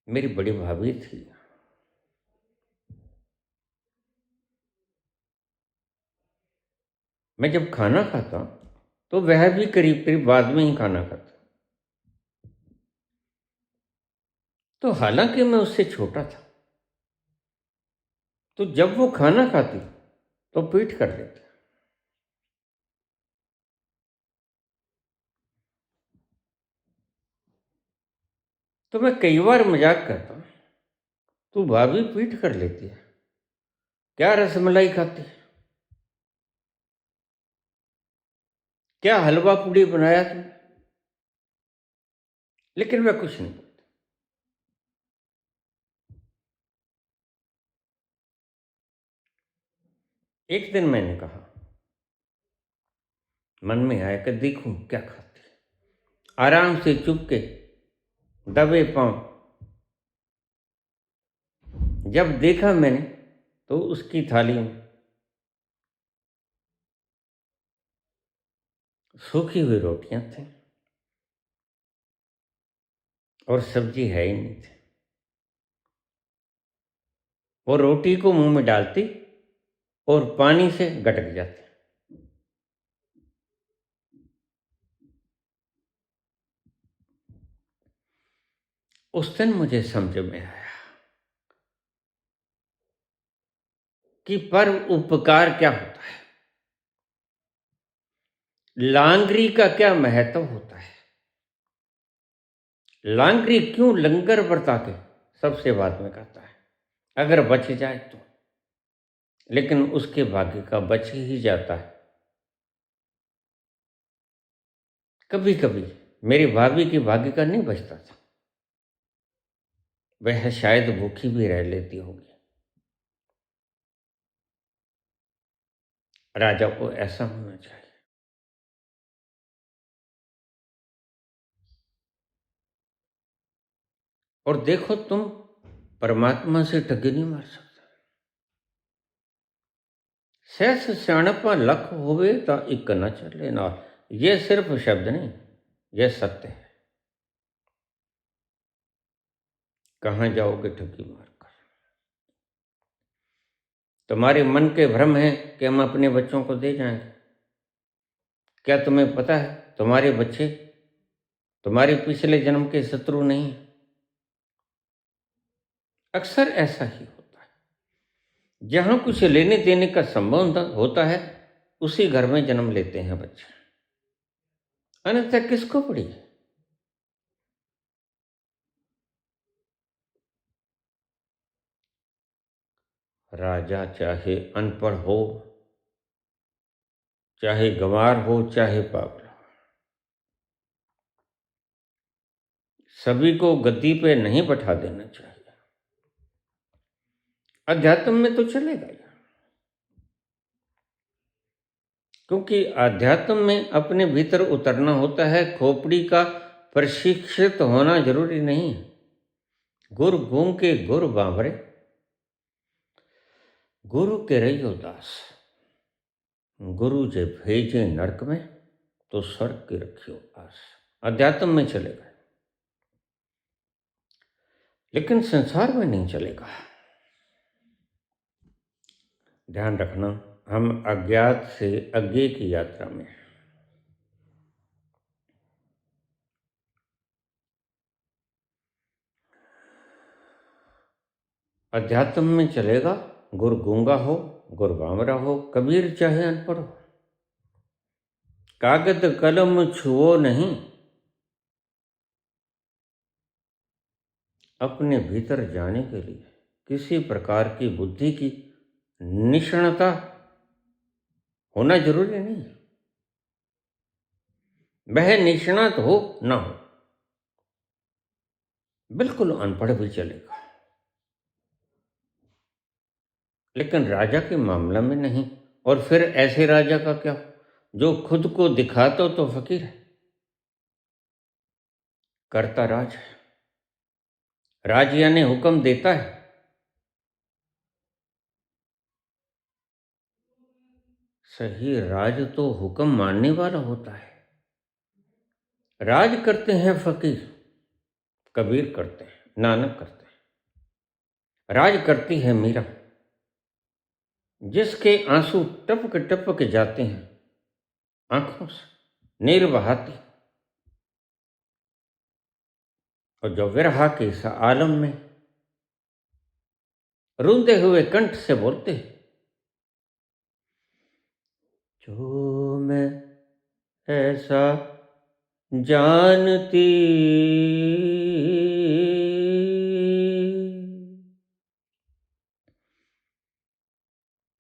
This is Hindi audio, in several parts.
मेरी बड़ी भाभी थी। मैं जब खाना खाता तो वह भी करीब करीब बाद में ही खाना खाता। तो हालांकि मैं उससे छोटा था, तो जब वो खाना खाती तो पीठ कर लेती। तो मैं कई बार मजाक करता, तू भाभी पीठ कर लेती है, क्या रसमलाई खाती है, क्या हलवा पूड़ी बनाया तुमने। लेकिन वह कुछ नहीं बोलती। एक दिन मैंने कहा, मन में आया कि देखूं क्या खाती है। आराम से चुपके दबे पांव जब देखा मैंने तो उसकी थाली में सूखी हुई रोटियां थी और सब्जी है ही नहीं थी। वो रोटी को मुंह में डालती और पानी से गटक जाती। उस दिन मुझे समझ में आया कि पर उपकार क्या होता है, लांगरी का क्या महत्व होता है, लांगरी क्यों लंगर बरता के सबसे बाद में कहता है अगर बच जाए तो। लेकिन उसके भाग्य का बच ही जाता है। कभी कभी मेरी भाभी की भाग्य का नहीं बचता था, वह शायद भूखी भी रह लेती होगी। राजा को ऐसा होना चाहिए। और देखो तुम परमात्मा से ठगी नहीं मार सकते। सहस सियाणपा लख होवे ता इक न चले ना। ये सिर्फ शब्द नहीं, यह सत्य है। कहाँ जाओगे ठगी मारकर। तुम्हारे मन के भ्रम है कि हम अपने बच्चों को दे जाएंगे। क्या तुम्हें पता है तुम्हारे बच्चे तुम्हारे पिछले जन्म के शत्रु नहीं हैं। अक्सर ऐसा ही होता है, जहां कुछ लेने देने का संबंध होता है उसी घर में जन्म लेते हैं बच्चे, अन्यथा किसको पड़ी है। राजा चाहे अनपढ़ हो, चाहे गंवार हो, चाहे पागल हो, सभी को गद्दी पे नहीं बैठा देना चाहिए। अध्यात्म में तो चलेगा ही, क्योंकि अध्यात्म में अपने भीतर उतरना होता है। खोपड़ी का प्रशिक्षित होना जरूरी नहीं है। गुर गूंग के गुर बांभरे, गुरु के रहियो दास। गुरु जे भेजे नरक में तो स्वर्ग की रखियो आस। अध्यात्म में चलेगा, लेकिन संसार में नहीं चलेगा। ध्यान रखना, हम अज्ञात से अज्ञे की यात्रा में। अध्यात्म में चलेगा, गुर गूंगा हो, गुर बामरा हो, कबीर चाहे अनपढ़ हो। कागज कलम छुओ नहीं, अपने भीतर जाने के लिए किसी प्रकार की बुद्धि की निष्णता होना जरूरी नहीं है। वह निष्णात हो ना हो, बिल्कुल अनपढ़ भी चलेगा, लेकिन राजा के मामला में नहीं। और फिर ऐसे राजा का क्या जो खुद को दिखाता तो फकीर है, करता राज है। राज यानी हुक्म देता है। सही राज तो हुक्म मानने वाला होता है। राज करते हैं फकीर, कबीर करते हैं नानक करते हैं। राज करती है मीरा, जिसके आंसू टपक टपक जाते हैं आंखों से नीर बहाती, और जो विरहा के इस आलम में रूंधे हुए कंठ से बोलते हैं, जो मैं ऐसा जानती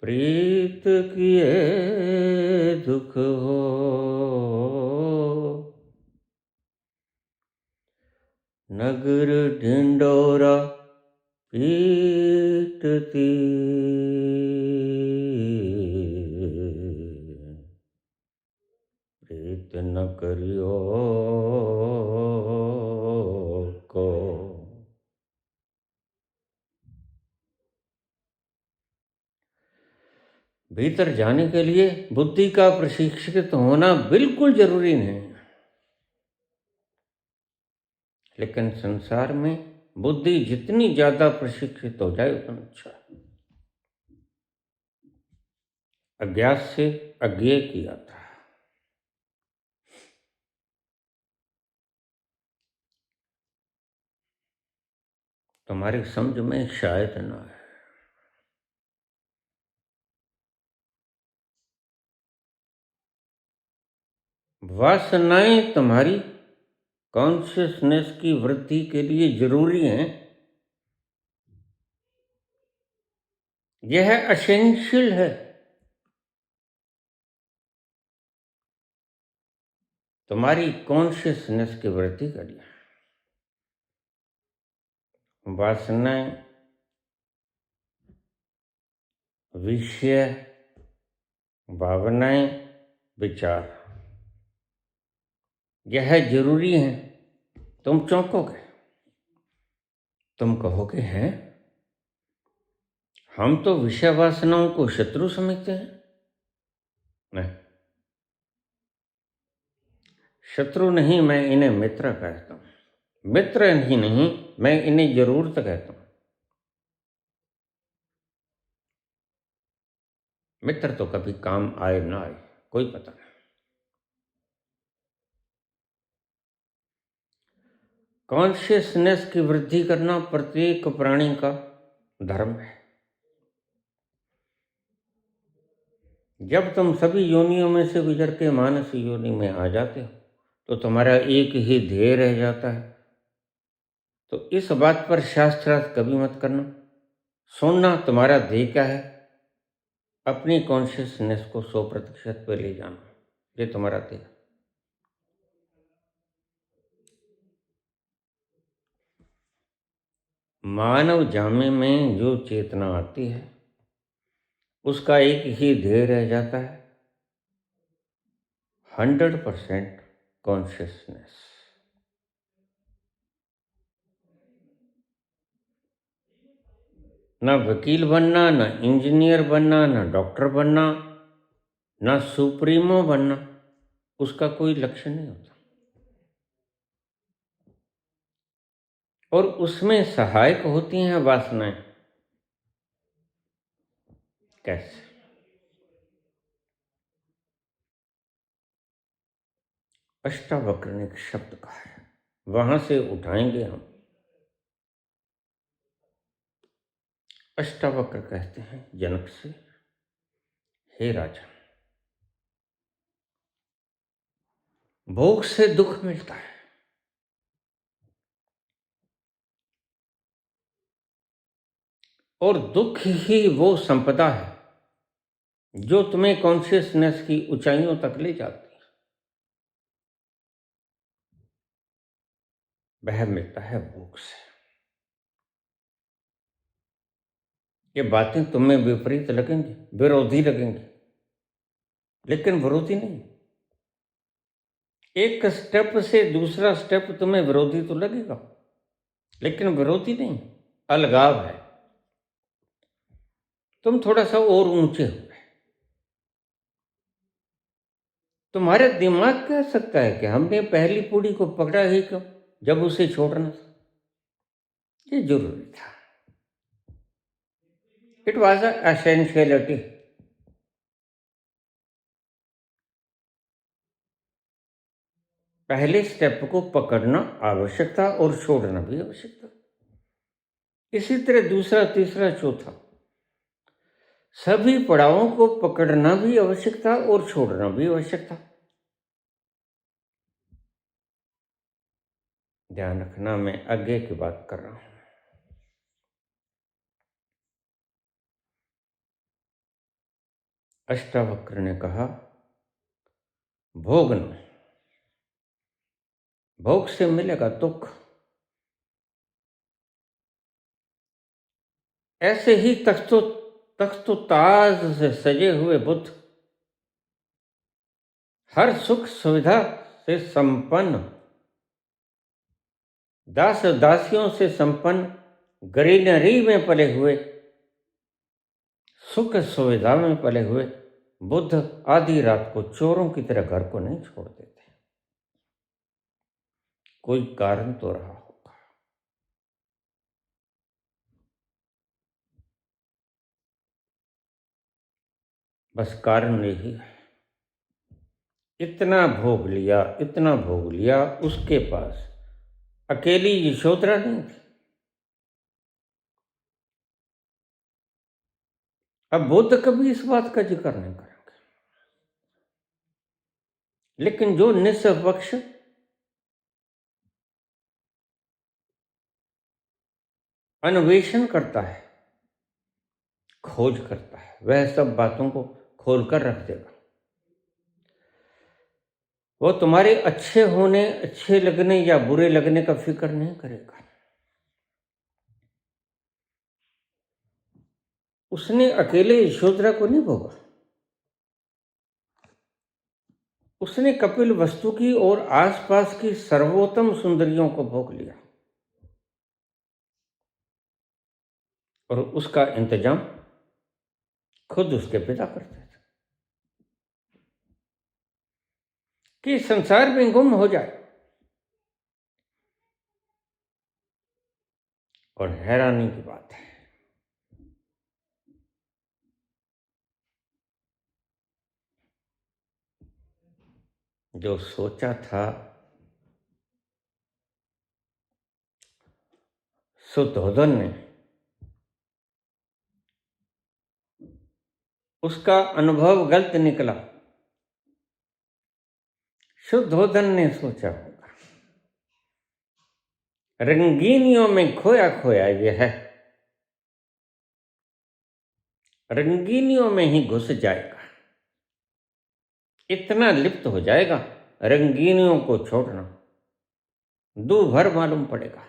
प्रीत किए दुख हो, नगर ढिंडोरा पीटती, प्रीत न करियो को। भीतर जाने के लिए बुद्धि का प्रशिक्षित होना बिल्कुल जरूरी नहीं, लेकिन संसार में बुद्धि जितनी ज्यादा प्रशिक्षित हो जाए उतना अच्छा है। अज्ञात से अज्ञेय किया था। तुम्हारी समझ में शायद ना है। वासनाएं तुम्हारी कॉन्शियसनेस की वृद्धि के लिए जरूरी हैं। यह एसेंशियल है। तुम्हारी कॉन्शियसनेस की वृद्धि के लिए वासनाएं, विषय, भावनाएं, विचार, यह जरूरी है। तुम चौंकोगे, तुम कहोगे हैं हम तो विषय वासनाओं को शत्रु समझते हैं। नहीं, शत्रु नहीं, मैं इन्हें मित्र कहता हूं। मित्र ही नहीं, मैं इन्हें जरूरत कहता हूं। मित्र तो कभी काम आए ना आए कोई पता नहीं। कॉन्शियसनेस की वृद्धि करना प्रत्येक प्राणी का धर्म है। जब तुम सभी योनियों में से गुजर के मानस योनि में आ जाते हो तो तुम्हारा एक ही ध्येय रह जाता है। तो इस बात पर शास्त्रार्थ कभी मत करना। सुनना तुम्हारा ध्येय क्या है, अपनी कॉन्शियसनेस को 100% पे ले जाना, ये तुम्हारा ध्येय। मानव जामे में जो चेतना आती है उसका एक ही ध्येय रह जाता है, 100% कॉन्शियसनेस। ना वकील बनना, ना इंजीनियर बनना, ना डॉक्टर बनना, ना सुप्रीमो बनना, उसका कोई लक्ष्य नहीं होता। और उसमें सहायक होती हैं वासनाएं। कैसे? अष्टावक्र ने एक शब्द कहा है, वहां से उठाएंगे हम। अष्टावक्र कहते हैं जनक से, हे राजा, भोग से दुख मिलता है, और दुख ही वो संपदा है जो तुम्हें कॉन्शियसनेस की ऊंचाइयों तक ले जाती है। वह मिलता है भोग से। ये बातें तुम्हें विपरीत लगेंगी, विरोधी लगेंगी, लेकिन विरोधी नहीं। एक स्टेप से दूसरा स्टेप तुम्हें विरोधी तो लगेगा, लेकिन विरोधी नहीं, अलगाव है। तुम थोड़ा सा और ऊंचे हो गए। तुम्हारे दिमाग कह सकता है कि हमने पहली पूड़ी को पकड़ा ही क्यों जब उसे छोड़ना था। ये जरूरी था। It was a essentiality. पहले स्टेप को पकड़ना आवश्यक था और छोड़ना भी आवश्यक था। इसी तरह दूसरा, तीसरा, चौथा, सभी पड़ावों को पकड़ना भी आवश्यक था और छोड़ना भी आवश्यक था। ध्यान रखना, मैं आगे की बात कर रहा हूं। अष्टावक्र ने कहा, भोगना, भोग से मिलेगा दुख। ऐसे ही तख्तो ताज से सजे हुए बुद्ध, हर सुख सुविधा से संपन्न, दास दासियों से संपन्न, ग्रीनरी में पले हुए, सुख सुविधा में पले हुए बुद्ध आधी रात को चोरों की तरह घर को नहीं छोड़ते थे। कोई कारण तो रहा होगा। बस कारण यही है, इतना भोग लिया, इतना भोग लिया, उसके पास अकेली यशोधरा नहीं थी। अब बुद्ध कभी इस बात का जिक्र नहीं करेंगे, लेकिन जो निष्पक्ष अन्वेषण करता है, खोज करता है, वह सब बातों को खोलकर रख देगा। वो तुम्हारे अच्छे होने, अच्छे लगने या बुरे लगने का फिक्र नहीं करेगा। उसने अकेले यशोधरा को नहीं भोगा, उसने कपिल वस्तु की और आसपास की सर्वोत्तम सुंदरियों को भोग लिया, और उसका इंतजाम खुद उसके पिता करते थे कि संसार में गुम हो जाए। और हैरानी की बात है, जो सोचा था शुद्धोधन ने, उसका अनुभव गलत निकला। शुद्धोधन ने सोचा होगा, रंगीनियों में खोया खोया यह है, रंगीनियों में ही घुस जाएगा, इतना लिप्त हो जाएगा, रंगीनियों को छोड़ना दूभर मालूम पड़ेगा।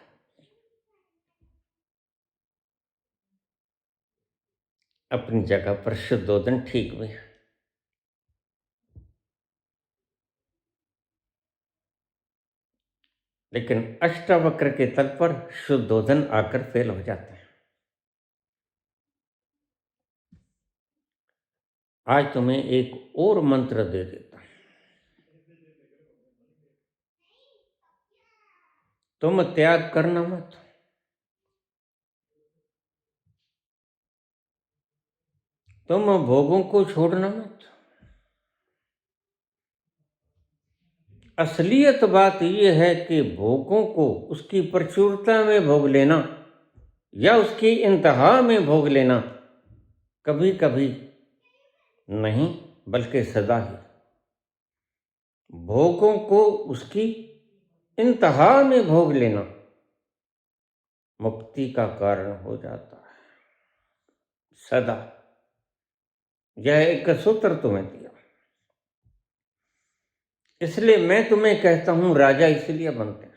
अपनी जगह पर शुद्धोधन ठीक भी है, लेकिन अष्टावक्र के तल पर शुद्धोधन आकर फेल हो जाते हैं। आज तुम्हें एक और मंत्र दे देता हूं, तुम त्याग करना मत, तुम भोगों को छोड़ना मत। असलियत बात यह है कि भोगों को उसकी प्रचुरता में भोग लेना या उसकी इंतहा में भोग लेना कभी कभी नहीं, बल्कि सदा ही भोगों को उसकी इंतहा में भोग लेना मुक्ति का कारण हो जाता है, सदा। यह एक सूत्र तुम्हें दिया, इसलिए मैं तुम्हें कहता हूं, राजा इसलिए बनते हैं।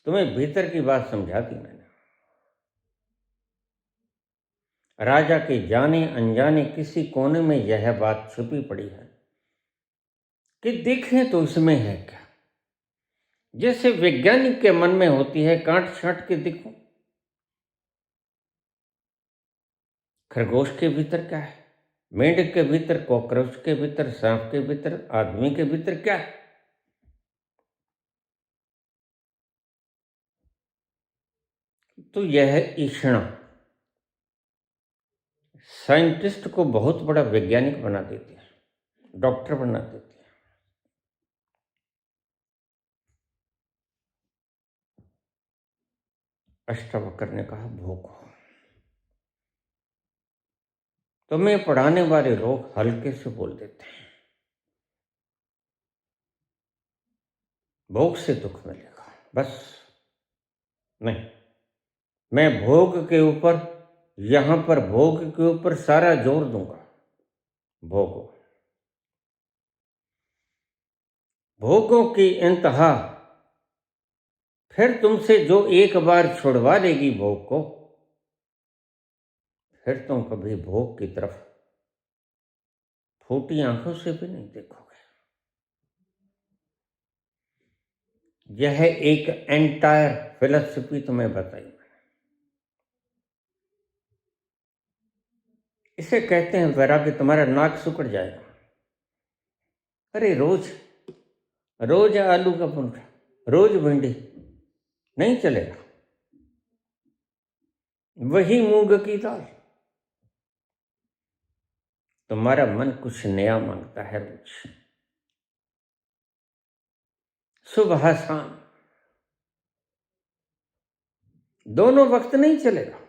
तुम्हें भीतर की बात समझा दी मैंने। राजा के जाने अनजाने किसी कोने में यह बात छुपी पड़ी है कि देखें तो इसमें है क्या। जैसे वैज्ञानिक के मन में होती है, काट छांट के देखो खरगोश के भीतर क्या है, मेंढक के भीतर, कॉकरोच के भीतर, सांप के भीतर, आदमी के भीतर क्या है। तो यह ईषणा साइंटिस्ट को बहुत बड़ा वैज्ञानिक बना देती है, डॉक्टर बना देती है। अष्टावक्र ने कहा भोगो। तुम्हें पढ़ाने वाले लोग हल्के से बोल देते हैं, भोग से दुख मिलेगा, बस नहीं, मैं भोग के ऊपर, यहां पर भोग के ऊपर सारा जोर दूंगा। भोगो, भोगों की इंतहा, फिर तुमसे जो एक बार छुड़वा लेगी भोग को, फिर तुम कभी भोग की तरफ फूटी आंखों से भी नहीं देखोगे। यह एक एंटायर फिलॉसफी तुम्हें बताई मैंने। इसे कहते हैं वैराग्य। तुम्हारा नाक सुकड़ जाएगा। अरे रोज रोज आलू का परोठा, रोज भिंडी, नहीं चलेगा। वही मूंग की दाल। तुम्हारा मन कुछ नया मांगता है रोज, सुबह शाम, दोनों वक्त नहीं चलेगा।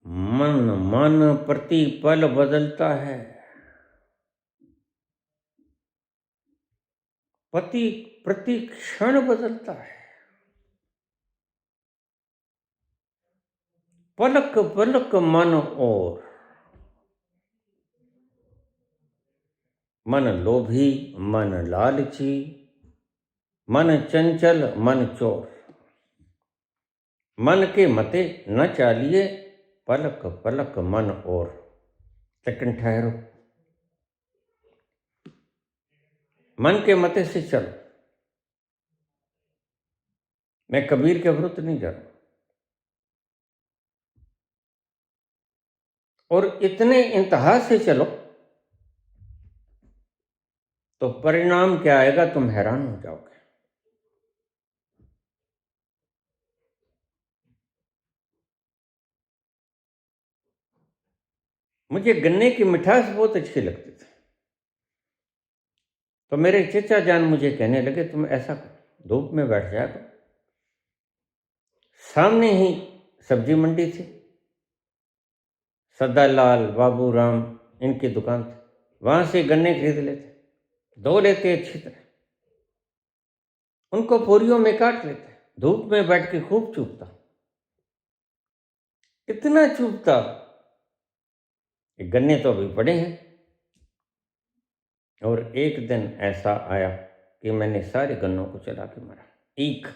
मन मन प्रति पल बदलता है, पति प्रति क्षण बदलता है। पलक पलक मन और, मन लोभी, मन लालची, मन चंचल, मन चोर, मन के मते न चालिए, पलक पलक मन और। सेकंड ठहरो, मन के मते से चलो। मैं कबीर के विरुद्ध नहीं जा रहा, और इतने इंतहा से चलो तो परिणाम क्या आएगा, तुम हैरान हो जाओगे। मुझे गन्ने की मिठास बहुत अच्छी लगती थी, तो मेरे चचा जान मुझे कहने लगे तुम ऐसा करो, धूप में बैठ जाया करो। सामने ही सब्जी मंडी थी, सदालाल, बाबूराम, इनकी दुकान थी, वहां से गन्ने खरीद लेते, धो लेते अच्छी तरह, उनको बोरियों में काट लेते, धूप में बैठ के खूब चूपता, इतना चूपता कि गन्ने तो अभी पड़े हैं। और एक दिन ऐसा आया कि मैंने सारे गन्नों को चला के मारा, एक।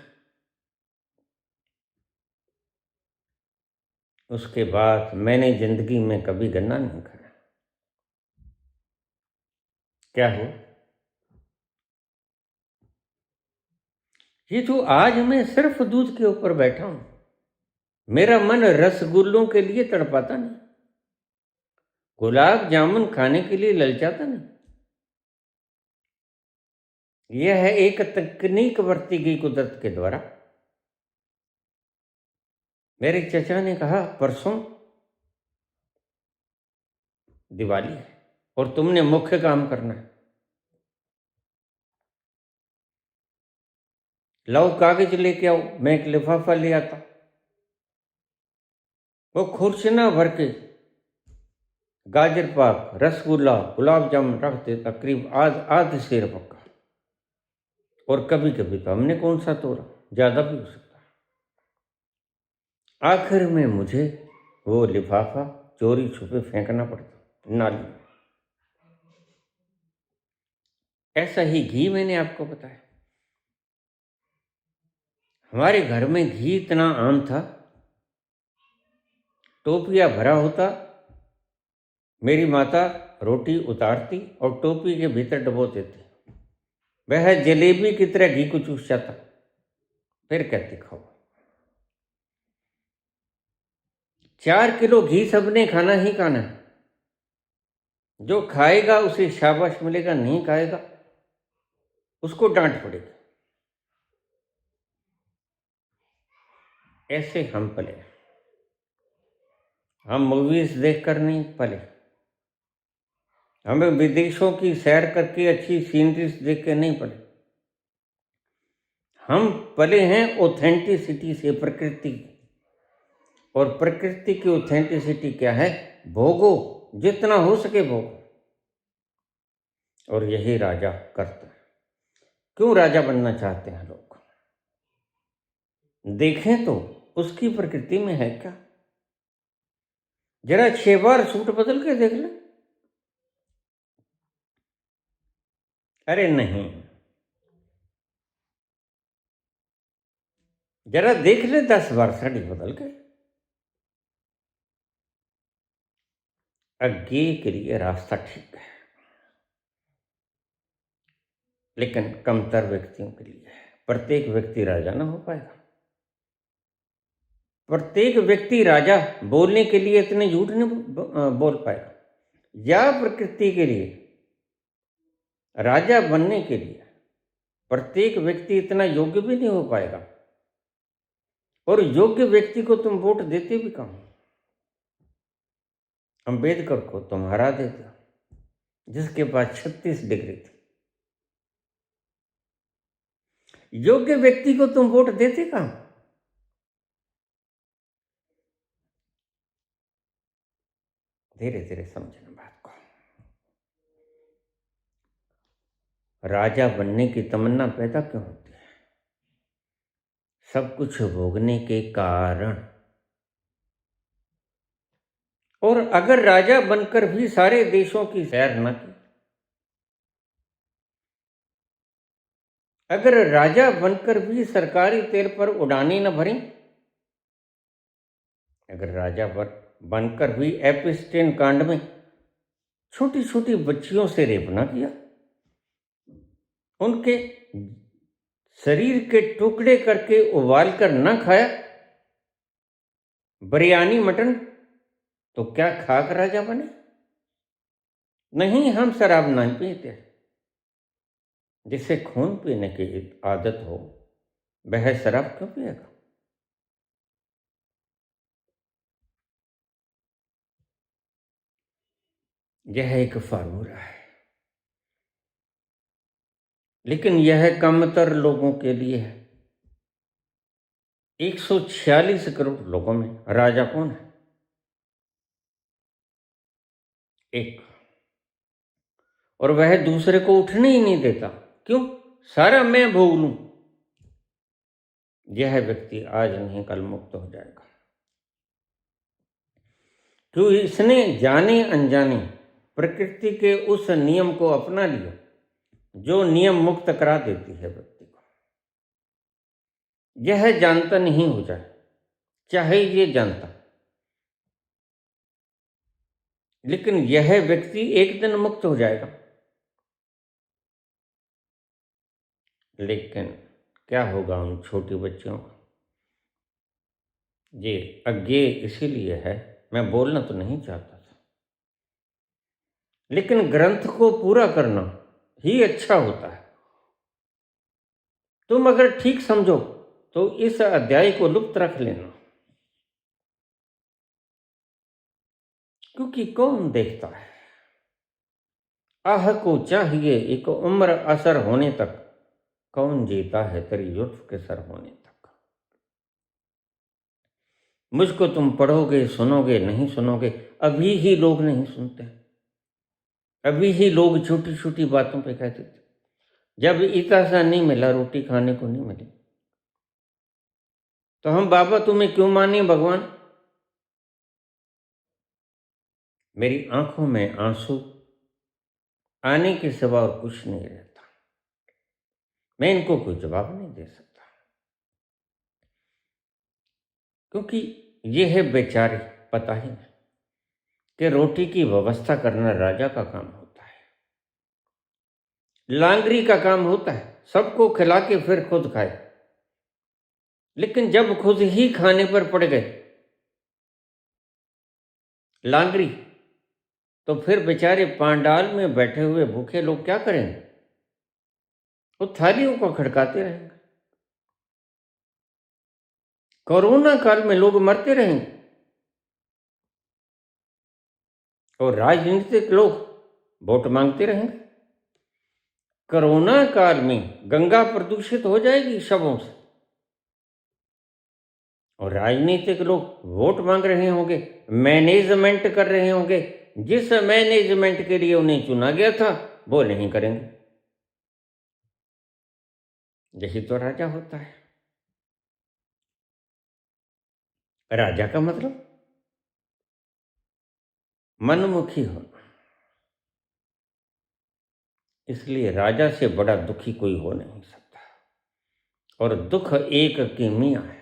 उसके बाद मैंने जिंदगी में कभी गन्ना नहीं खाया। क्या हुआ? ये तो आज मैं सिर्फ दूध के ऊपर बैठा हूं, मेरा मन रसगुल्लों के लिए तड़पाता नहीं, गुलाब जामुन खाने के लिए ललचाता नहीं। यह है एक तकनीक बरती गई कुदरत के द्वारा। मेरे चचा ने कहा परसों दिवाली है और तुमने मुख्य काम करना है, लाओ कागज लेके आओ। मैं एक लिफाफा ले आता, वो खुर्सना भर के गाजर पाक, रसगुल्ला, गुलाब जामुन रख देता, करीब आध सेर पक्का। और कभी कभी तो हमने कौन सा तोड़ा, ज्यादा भी हो सकता। आखिर में मुझे वो लिफाफा चोरी छुपे फेंकना पड़ता नाली में। ऐसा ही घी मैंने आपको बताया, हमारे घर में घी इतना आम था, टोपिया भरा होता, मेरी माता रोटी उतारती और टोपी के भीतर डबो देती, वह जलेबी की तरह घी को चूस जाता, फिर कहती खाओ। 4 किलो घी सबने खाना ही खाना है, जो खाएगा उसे शाबाश मिलेगा, नहीं खाएगा उसको डांट पड़ेगी। ऐसे हम पले। हम मूवीज देखकर नहीं पले, हमें विदेशों की सैर करके अच्छी सीनरीज देख के नहीं पले। हम पले हैं ऑथेंटिसिटी से, प्रकृति की। और प्रकृति की ऑथेंटिसिटी क्या है? भोगो, जितना हो सके भोगो। और यही राजा करता है। क्यों राजा बनना चाहते हैं लोग? देखें तो उसकी प्रकृति में है क्या? जरा 6 बार सूट बदल के देख ले। अरे नहीं, जरा देख ले 10 बार साड़ी बदल के। अज्ञे के लिए रास्ता ठीक है, लेकिन कमतर व्यक्तियों के लिए है। प्रत्येक व्यक्ति राजा ना हो पाएगा। प्रत्येक व्यक्ति राजा बोलने के लिए इतने झूठ नहीं बोल पाएगा, या प्रकृति के लिए राजा बनने के लिए प्रत्येक व्यक्ति इतना योग्य भी नहीं हो पाएगा। और योग्य व्यक्ति को तुम वोट देते भी कहाँ? अम्बेडकर को तुम हरा देते हो, जिसके पास 36 डिग्री थी। योग्य व्यक्ति को तुम वोट देते कहाँ? धीरे धीरे समझना बात को। राजा बनने की तमन्ना पैदा क्यों होती है? सब कुछ भोगने के कारण। और अगर राजा बनकर भी सारे देशों की सैर न की, अगर राजा बनकर भी सरकारी तेल पर उड़ानें न भरी, अगर राजा बनकर भी एपिस्टेन कांड में छोटी छोटी बच्चियों से रेप न किया, उनके शरीर के टुकड़े करके उबाल कर न खाया बिरयानी मटन, तो क्या खाक राजा बने? नहीं, हम शराब नहीं पीते। जिसे खून पीने की आदत हो वह शराब क्यों पिएगा? यह एक फार्मूला है, लेकिन यह कमतर लोगों के लिए है। 146 करोड़ लोगों में राजा कौन है? एक। और वह दूसरे को उठने ही नहीं देता। क्यों? सारा मैं भोग लूं। यह व्यक्ति आज नहीं कल मुक्त हो जाएगा, क्यों? इसने जाने अनजाने प्रकृति के उस नियम को अपना लिया जो नियम मुक्त करा देती है व्यक्ति को। यह जानता नहीं हो जाए, चाहे ये जानता, लेकिन यह व्यक्ति एक दिन मुक्त हो जाएगा। लेकिन क्या होगा उन छोटी बच्चियों का? ये अज्ञेय इसीलिए है, मैं बोलना तो नहीं चाहता था, लेकिन ग्रंथ को पूरा करना ही अच्छा होता है। तुम अगर ठीक समझो तो इस अध्याय को लुप्त रख लेना, क्योंकि कौन देखता है? आह को चाहिए एक उम्र असर होने तक, कौन जीता है तेरी जुल्फ के सर होने तक। मुझको तुम पढ़ोगे, सुनोगे, नहीं सुनोगे, अभी ही लोग नहीं सुनते। अभी ही लोग छोटी छोटी बातों पे कहते थे, जब इतना सा नहीं मिला, रोटी खाने को नहीं मिली, तो हम बाबा तुम्हें क्यों माने भगवान? मेरी आंखों में आंसू आने के सिवा और कुछ नहीं रहता। मैं इनको कोई जवाब नहीं दे सकता, क्योंकि ये है बेचारे, पता ही नहीं कि रोटी की व्यवस्था करना राजा का काम होता है, लांगरी का काम होता है, सबको खिला के फिर खुद खाए। लेकिन जब खुद ही खाने पर पड़ गए लांगरी, तो फिर बेचारे पांडाल में बैठे हुए भूखे लोग क्या करेंगे? वो थालियों को खड़काते रहेंगे। कोरोना काल में लोग मरते रहेंगे और राजनीतिक लोग वोट मांगते रहेंगे। कोरोना काल में गंगा प्रदूषित हो जाएगी शवों से और राजनीतिक लोग वोट मांग रहे होंगे, मैनेजमेंट कर रहे होंगे। जिस मैनेजमेंट के लिए उन्हें चुना गया था वो नहीं करेंगे। यही तो राजा होता है। राजा का मतलब मनमुखी होना। इसलिए राजा से बड़ा दुखी कोई हो नहीं सकता। और दुख एक की मियां है,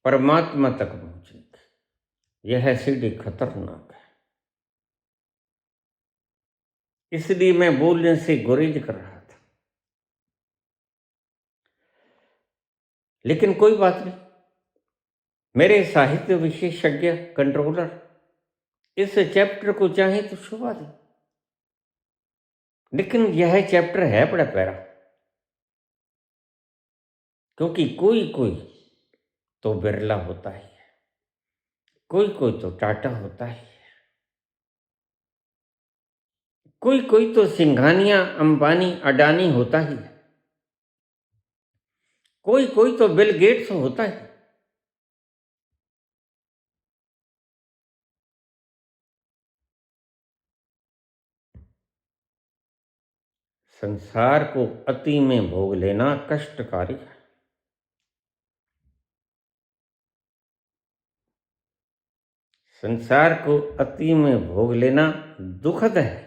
परमात्मा तक पहुंचने की। यह सीढ़ी खतरनाक है, इसलिए मैं बोलने से गुरेज कर रहा था। लेकिन कोई बात नहीं, मेरे साहित्य विशेषज्ञ कंट्रोलर इस चैप्टर को चाहे तो छुपा दे, लेकिन यह चैप्टर है बड़ा प्यारा। क्योंकि कोई कोई तो बिरला होता ही है, कोई कोई तो टाटा होता ही है, कोई कोई तो सिंघानिया अंबानी अडानी होता ही है, कोई कोई तो बिल गेट्स होता है। संसार को अति में भोग लेना कष्टकारी है। संसार को अति में भोग लेना दुखद है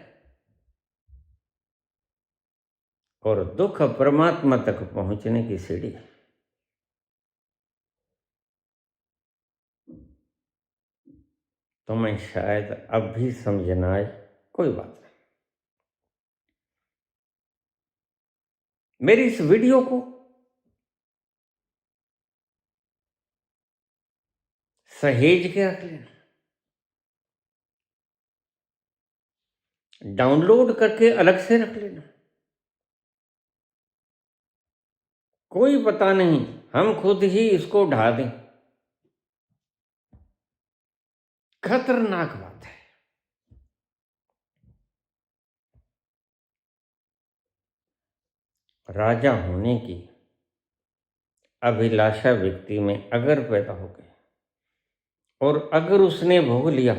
और दुख परमात्मा तक पहुंचने की सीढ़ी है। तो मैं शायद अब भी समझ ना आए, कोई बात नहीं। मेरी इस वीडियो को सहेज के रख लेना, डाउनलोड करके अलग से रख लेना। कोई पता नहीं, हम खुद ही इसको ढा दें। खतरनाक बात है। राजा होने की अभिलाषा व्यक्ति में अगर पैदा हो गई और अगर उसने भोग लिया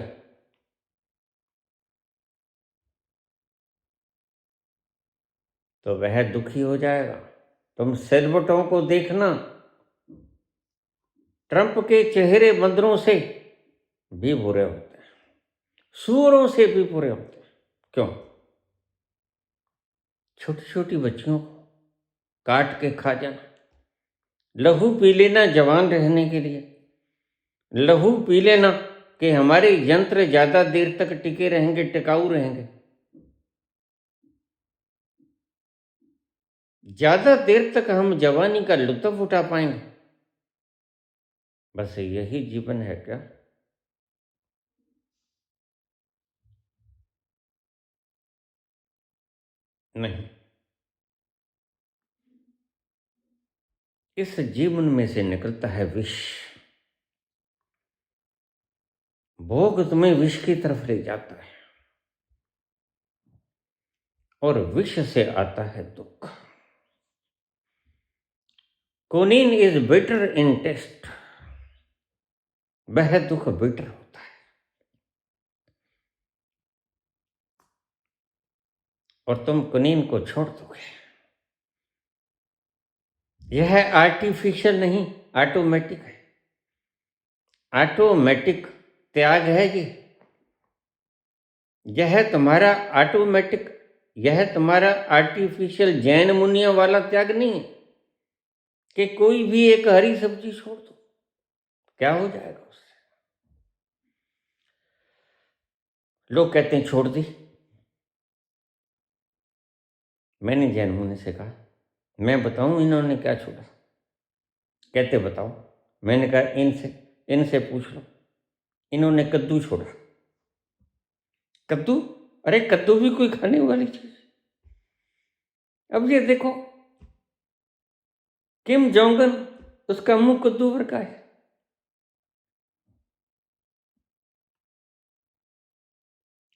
तो वह दुखी हो जाएगा। तुम सेलिब्रिटियों को देखना, ट्रंप के चेहरे बंदरों से भी बुरे होते हैं, सूअरों से भी बुरे होते हैं। क्यों? छोटी छोटी बच्चियों को काट के खा जाना, लहू पी लेना जवान रहने के लिए, लहू पी लेना कि हमारे यंत्र ज्यादा देर तक टिके रहेंगे, टिकाऊ रहेंगे, ज्यादा देर तक हम जवानी का लुत्फ उठा पाएंगे। बस यही जीवन है क्या? नहीं। इस जीवन में से निकलता है विष। भोग तुम्हें विष की तरफ ले जाता है और विष से आता है दुख। कोनीन इज बिटर इन टेस्ट। वह दुख बिटर होता है और तुम कोनीन को छोड़ दोगे। यह आर्टिफिशियल नहीं, ऑटोमेटिक है। ऑटोमेटिक त्याग है ये। यह तुम्हारा ऑटोमेटिक, यह तुम्हारा आर्टिफिशियल जैन मुनिया वाला त्याग नहीं है कि कोई भी एक हरी सब्जी छोड़ दो, क्या हो जाएगा उससे। लोग कहते हैं छोड़ दी। मैंने जैन मुनि से कहा, मैं बताऊं इन्होंने क्या छोड़ा? कहते बताओ। मैंने कहा इनसे इनसे पूछ लो, इन्होंने कद्दू छोड़ा। कद्दू? अरे कद्दू भी कोई खाने वाली चीज? अब ये देखो, किम जोंग उन उसका मुंह कद्दू भर का है।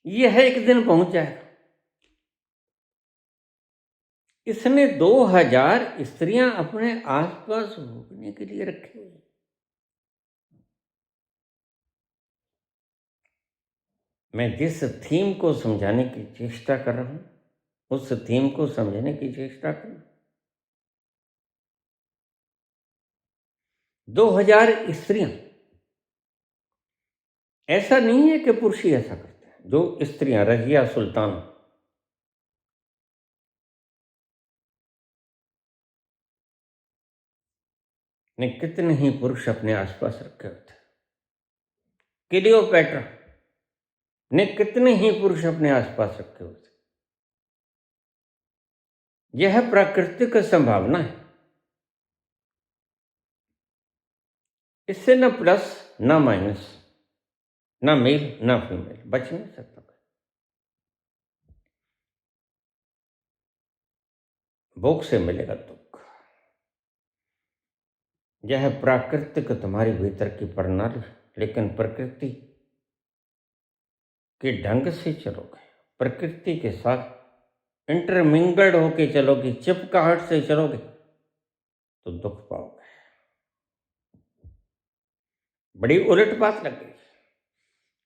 यह एक दिन पहुंच जाएगा। इसने 2000 स्त्रियां अपने आसपास भोगने के लिए रखी हुई। मैं जिस थीम को समझाने की चेष्टा कर रहा हूं उस थीम को समझने की चेष्टा कर। 2000 स्त्रियां। ऐसा नहीं है कि पुरुष ही ऐसा करते हैं। जो स्त्रियां रजिया सुल्तान ने कितने ही पुरुष अपने आसपास रखे होते। क्लियोपैट्रा ने कितने ही पुरुष अपने आसपास रखे होते। यह प्राकृतिक संभावना है। इससे न प्लस न माइनस, न मेल न फीमेल बच नहीं सकता। भोग से मिलेगा दुख। यह प्राकृतिक तुम्हारे भीतर की प्रणाली, लेकिन प्रकृति के ढंग से चलोगे, प्रकृति के साथ इंटरमिंगल्ड होके चलोगे, चिपकाहट से चलोगे तो दुख पाओगे। बड़ी उलट बात लग गई।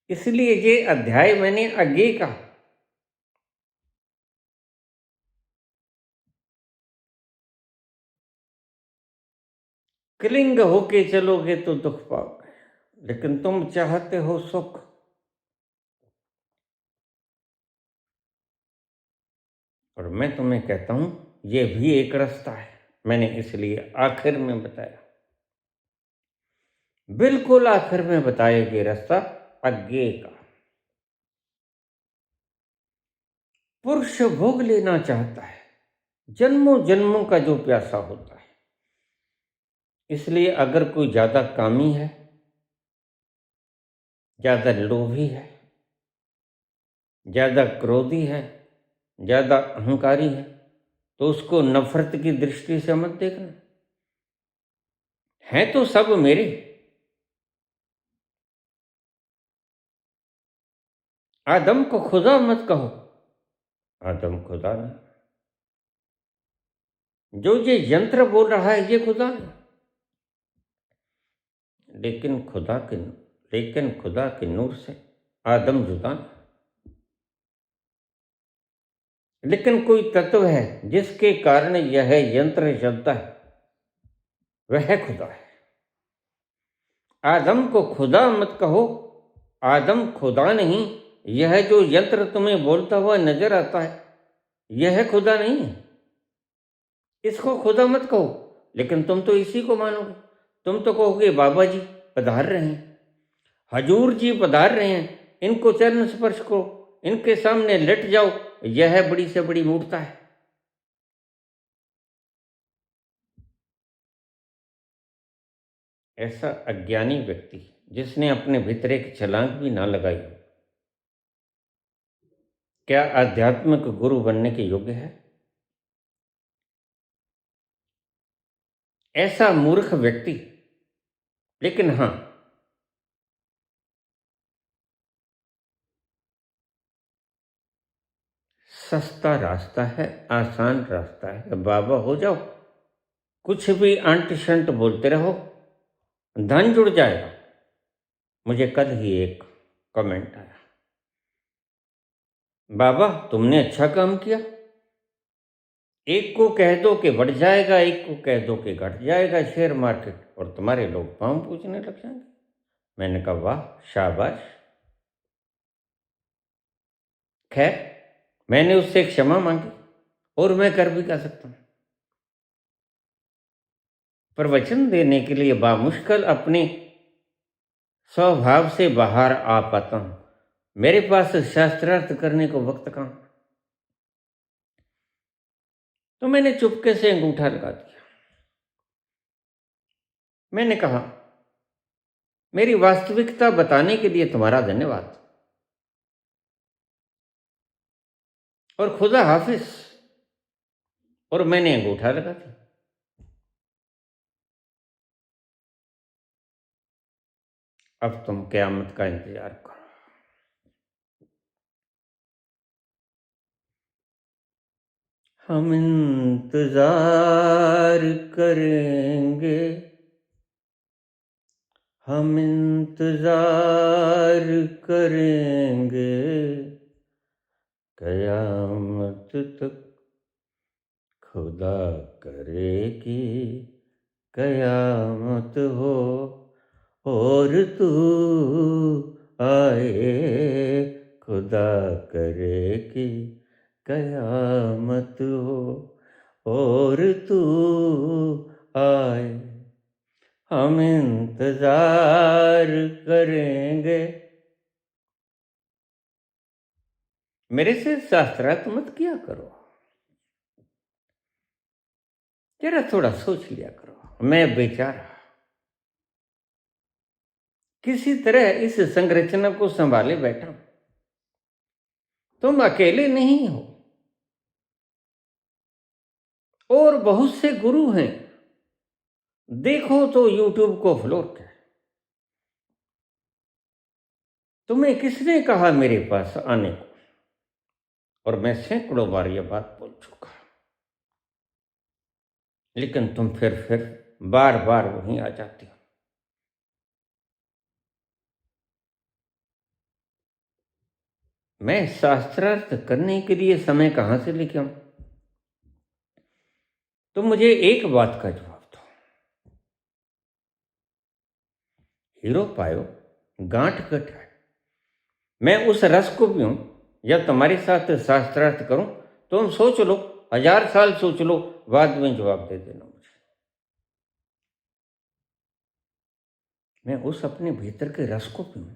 इसलिए ये अध्याय मैंने आगे कहा। क्लिंग होके चलोगे तो दुख पाओगे, लेकिन तुम चाहते हो सुख। और मैं तुम्हें कहता हूं यह भी एक रास्ता है। मैंने इसलिए आखिर में बताया, बिल्कुल आखिर में बताया ये रास्ता आगे का। पुरुष भोग लेना चाहता है, जन्मों जन्मों का जो प्यासा होता है। इसलिए अगर कोई ज्यादा कामी है, ज्यादा लोभी है, ज्यादा क्रोधी है, ज्यादा अहंकारी है, तो उसको नफरत की दृष्टि से मत देखना। है तो सब मेरे। आदम को खुदा मत कहो। आदम खुदा नहीं। जो ये यंत्र बोल रहा है ये खुदा नहीं। लेकिन खुदा के नूर से आदम जुदा नहीं। लेकिन कोई तत्व है जिसके कारण यह यंत्र चलता है, वह खुदा है। आदम को खुदा मत कहो। आदम खुदा नहीं। यह जो यंत्र तुम्हें बोलता हुआ नजर आता है यह खुदा नहीं है। इसको खुदा मत कहो। लेकिन तुम तो इसी को मानोगे। तुम तो कहोगे बाबा जी पधार रहे हैं, हजूर जी पधार रहे हैं, इनको चरण स्पर्श करो, इनके सामने लेट जाओ, यह बड़ी से बड़ी मूर्खता है। ऐसा अज्ञानी व्यक्ति जिसने अपने भीतर एक छलांग भी ना लगाई, क्या आध्यात्मिक गुरु बनने के योग्य है? ऐसा मूर्ख व्यक्ति। लेकिन हां, सस्ता रास्ता है, आसान रास्ता है। बाबा हो जाओ, कुछ भी अंट शंट बोलते रहो, धन जुड़ जाएगा। मुझे कल ही एक कमेंट आया, बाबा तुमने अच्छा काम किया। एक को कह दो कि बढ़ जाएगा, एक को कह दो कि घट जाएगा शेयर मार्केट, और तुम्हारे लोग पांव पूजने लग जाएंगे। मैंने कहा वाह, शाबाश। खैर, मैंने उससे क्षमा मांगी और मैं कर भी क्या सकता हूं। प्रवचन देने के लिए बामुश्किल अपने स्वभाव से बाहर आ पाता हूं। मेरे पास शास्त्रार्थ करने को वक्त कहां। तो मैंने चुपके से अंगूठा लगा दिया। मैंने कहा मेरी वास्तविकता बताने के लिए तुम्हारा धन्यवाद और खुदा हाफिज। और मैंने अंगूठा लगा दिया। अब तुम क़यामत का इंतज़ार करो। हम इंतज़ार करेंगे, हम इंतज़ार करेंगे, क़यामत तक खुदा करे कि क़यामत हो और तू आए, खुदा करे कि क़यामत हो और तू आए। हम इंतज़ार करेंगे। मेरे से शास्त्रार्थ मत किया करो, जरा थोड़ा सोच लिया करो। मैं बेचारा किसी तरह इस संरचना को संभाले बैठा हूं। तुम अकेले नहीं हो, और बहुत से गुरु हैं। देखो तो यूट्यूब को फ्लोर कर। तुम्हें किसने कहा मेरे पास आने को? और मैं सैकड़ों बार यह बात बोल चुका, लेकिन तुम फिर बार बार वहीं आ जाते हो। मैं शास्त्रार्थ करने के लिए समय कहां से लेके आऊं? तो मुझे एक बात का जवाब दो। हीरो पायो गांठ गठाए, मैं उस रस को पीऊं या तुम्हारे साथ शास्त्रार्थ करूं? तुम सोच लो, 1000 साल सोच लो, बाद में जवाब दे देना मुझे। मैं उस अपने भीतर के रस को पीऊं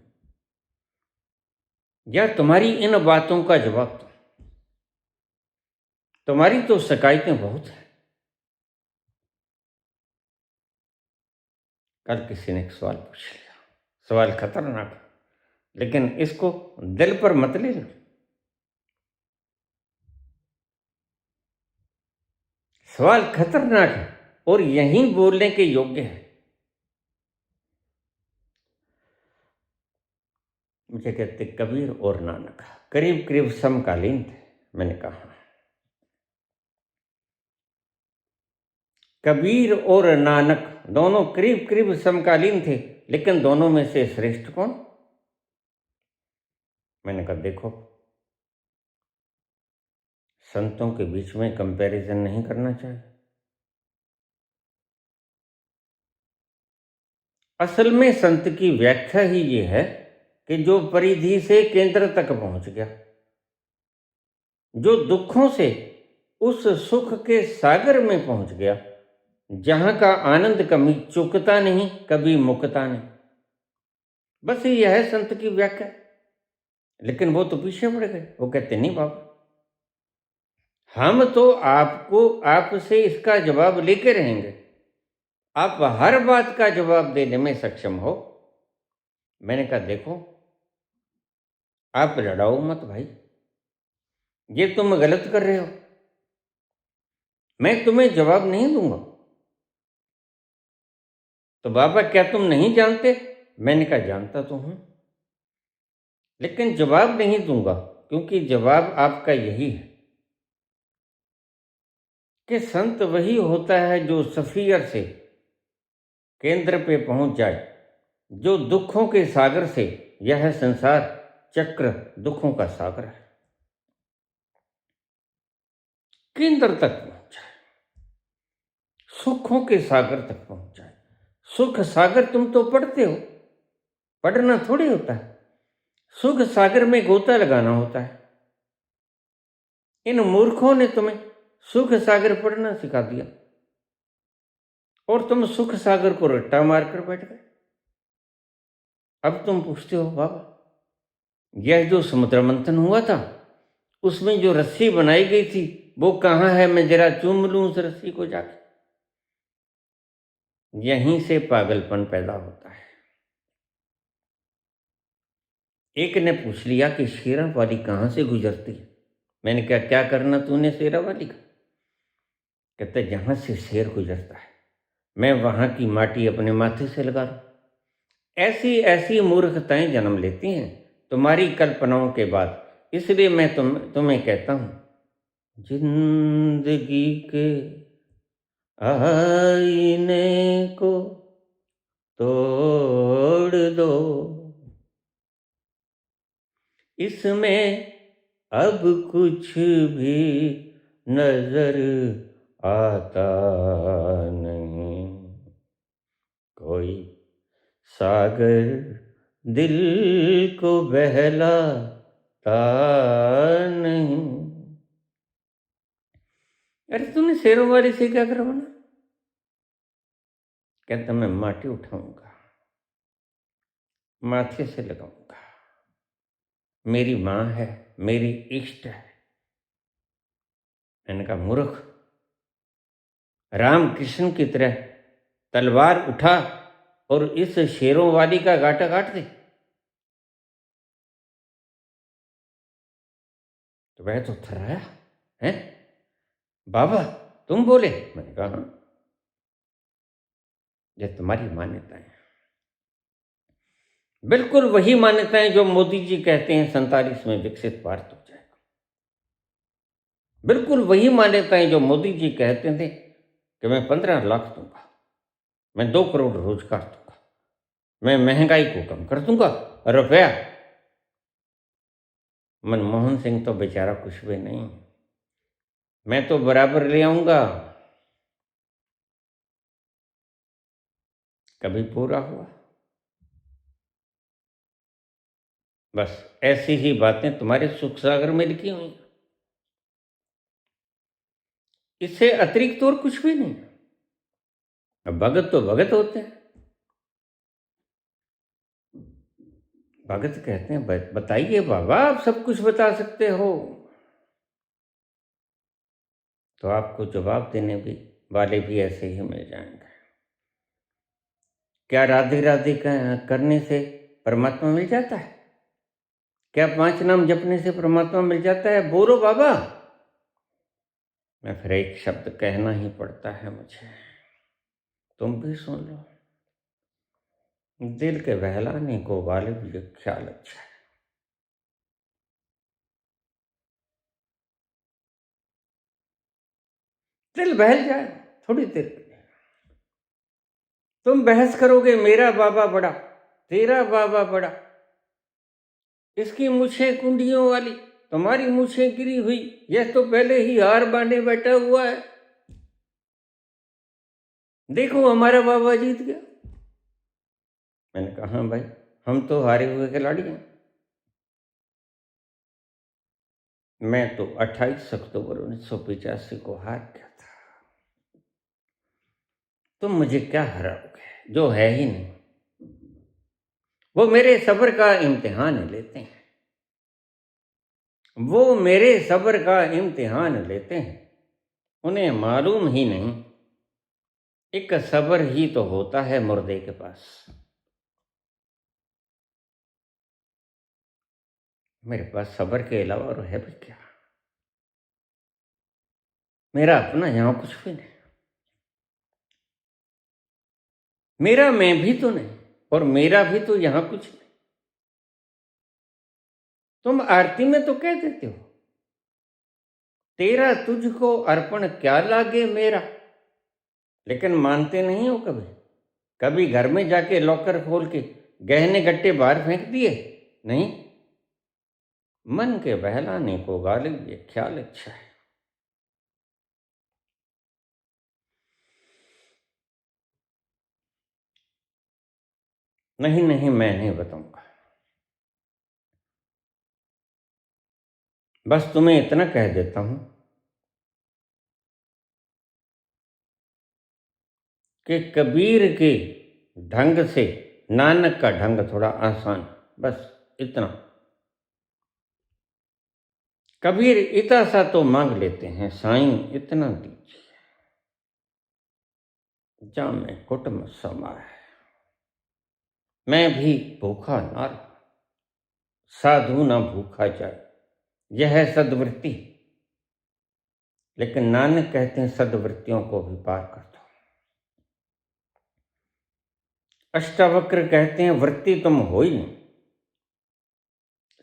या तुम्हारी इन बातों का जवाब दूं? तुम्हारी तो शिकायतें बहुत हैं। कल किसी ने एक सवाल पूछ लिया, सवाल खतरनाक है, लेकिन इसको दिल पर मत ले लो। सवाल खतरनाक है और यहीं बोलने के योग्य है। मुझे कहते कबीर और नानक करीब करीब समकालीन थे। मैंने कहा कबीर और नानक दोनों करीब करीब समकालीन थे, लेकिन दोनों में से श्रेष्ठ कौन? मैंने कहा देखो, संतों के बीच में कंपैरिजन नहीं करना चाहिए। असल में संत की व्याख्या ही ये है कि जो परिधि से केंद्र तक पहुंच गया, जो दुखों से उस सुख के सागर में पहुंच गया, जहां का आनंद कभी चुकता नहीं, कभी मुकता नहीं। बस यह है संत की व्याख्या। लेकिन वो तो पीछे पड़ गए। वो कहते नहीं बाबा, हम तो आपको आपसे इसका जवाब लेके रहेंगे, आप हर बात का जवाब देने में सक्षम हो। मैंने कहा देखो, आप लड़ाओ मत भाई, ये तुम गलत कर रहे हो। मैं तुम्हें जवाब नहीं दूंगा। तो बाबा क्या तुम नहीं जानते? मैंने कहा जानता तो हूं, लेकिन जवाब नहीं दूंगा, क्योंकि जवाब आपका यही है कि संत वही होता है जो सफियर से केंद्र पे पहुंच जाए, जो दुखों के सागर से, यह संसार चक्र दुखों का सागर है, केंद्र तक पहुंच जाए, सुखों के सागर तक पहुंच जाए। सुख सागर तुम तो पढ़ते हो, पढ़ना थोड़ी होता है, सुख सागर में गोता लगाना होता है। इन मूर्खों ने तुम्हें सुख सागर पढ़ना सिखा दिया और तुम सुख सागर को रट्टा मारकर बैठ गए। अब तुम पूछते हो बाबा, यह जो समुद्र मंथन हुआ था, उसमें जो रस्सी बनाई गई थी वो कहाँ है? मैं जरा चूम लूं उस रस्सी को जाके। यहीं से पागलपन पैदा होता है। एक ने पूछ लिया कि शेरा वाली कहाँ से गुजरती है। मैंने कहा क्या करना तूने शेरा वाली का? कहते जहाँ से शेर गुजरता है, मैं वहाँ की माटी अपने माथे से लगा लूं। ऐसी ऐसी मूर्खताएं जन्म लेती हैं तुम्हारी कल्पनाओं के बाद। इसलिए मैं तुम्हें कहता हूं, जिंदगी के आईने को तोड़ दो, इसमें अब कुछ भी नजर आता नहीं। कोई सागर दिल को बहलाता नहीं। अरे तूने शेरों वाली से क्या करवाना? कहता मैं माटी उठाऊंगा, माथे से लगाऊंगा। मेरी माँ है, मेरी इष्ट है। मैंने कहा मूर्ख, राम कृष्ण की तरह तलवार उठा और इस शेरों वाली का गाटा काट दे। तो वह तो थर्राया, है बाबा तुम बोले? मैंने कहा हाँ, ये तुम्हारी मान्यताएं, बिल्कुल वही मान्यताएं जो मोदी जी कहते हैं 47 में विकसित भारत हो जाएगा। बिल्कुल वही मान्यताएं जो मोदी जी कहते थे कि मैं 15 लाख दूंगा, मैं 2 करोड़ रोजगार दूंगा, मैं महंगाई को कम कर दूंगा। रुपया, मनमोहन सिंह तो बेचारा कुछ भी नहीं, मैं तो बराबर ले आऊंगा। कभी पूरा हुआ? बस ऐसी ही बातें तुम्हारे सुख सागर में लिखी हुई, इससे अतिरिक्त और कुछ भी नहीं। अब भगत तो भगत होते हैं। भगत कहते हैं बताइए बाबा, आप सब कुछ बता सकते हो। तो आपको जवाब देने भी वाले भी ऐसे ही मिल जाएंगे। क्या राधे राधे करने से परमात्मा मिल जाता है? क्या 5 नाम जपने से परमात्मा मिल जाता है? बोलो बाबा। मैं फिर एक शब्द कहना ही पड़ता है मुझे, तुम भी सुन लो। दिल के बहलाने को गालिब ये ख्याल अच्छा है। दिल बहल जाए थोड़ी देर के लिए। तुम बहस करोगे मेरा बाबा बड़ा, तेरा बाबा बड़ा, इसकी मूछें कुंडियों वाली, तुम्हारी मूछें गिरी हुई, यह तो पहले ही हार बांधे बैठा हुआ है। देखो हमारा बाबा जीत गया। मैंने कहा हाँ भाई, हम तो हारे हुए खिलाड़ी हैं। मैं तो 28 अक्टूबर 1985 को हार गया था। तुम मुझे क्या हराओगे जो है ही नहीं। वो मेरे सब्र का इम्तिहान लेते हैं, वो मेरे सब्र का इम्तिहान लेते हैं। उन्हें मालूम ही नहीं, एक सब्र ही तो होता है मुर्दे के पास। मेरे पास सब्र के अलावा और है भी क्या? मेरा अपना यहाँ कुछ भी नहीं, मेरा मैं भी तो नहीं, और मेरा भी तो यहाँ कुछ नहीं। तुम आरती में तो कह देते हो, तेरा तुझको अर्पण क्या लागे मेरा, लेकिन मानते नहीं हो कभी। कभी घर में जाके लॉकर खोल के गहने गट्टे बाहर फेंक दिए? नहीं। मन के बहलाने को गालिब ये ख्याल अच्छा है। नहीं नहीं, मैं नहीं बताऊंगा। बस तुम्हें इतना कह देता हूं कि कबीर के ढंग से नानक का ढंग थोड़ा आसान, बस इतना। कबीर इतना सा तो मांग लेते हैं, साईं इतना दीजिए, जामे कुटुम्ब समाए। मैं भी भूखा ना रहूं, साधु ना भूखा जाए, यह है सद्वृत्ति। लेकिन नानक कहते हैं सद्वृत्तियों को भी पार कर दो। अष्टावक्र कहते हैं वृत्ति तुम हो ही नहीं,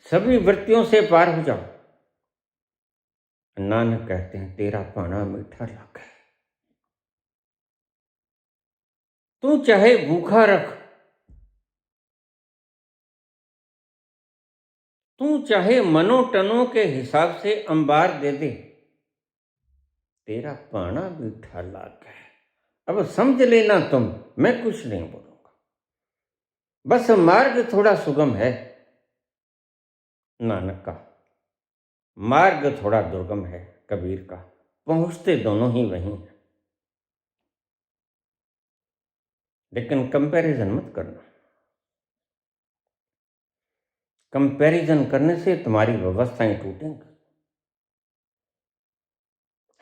सभी वृत्तियों से पार हो जाओ। नानक कहते हैं तेरा पाना मीठा लागा है। तू चाहे भूखा रख, तू चाहे मनोटनों के हिसाब से अंबार दे दे, तेरा पाना मीठा लागा है। अब समझ लेना तुम, मैं कुछ नहीं बोलूंगा, बस मार्ग थोड़ा सुगम है। नानक का मार्ग थोड़ा दुर्गम है, कबीर का पहुंचते दोनों ही वहीं हैं। लेकिन कंपैरिजन मत करना, कंपैरिजन करने से तुम्हारी व्यवस्थाएं टूटेंगी।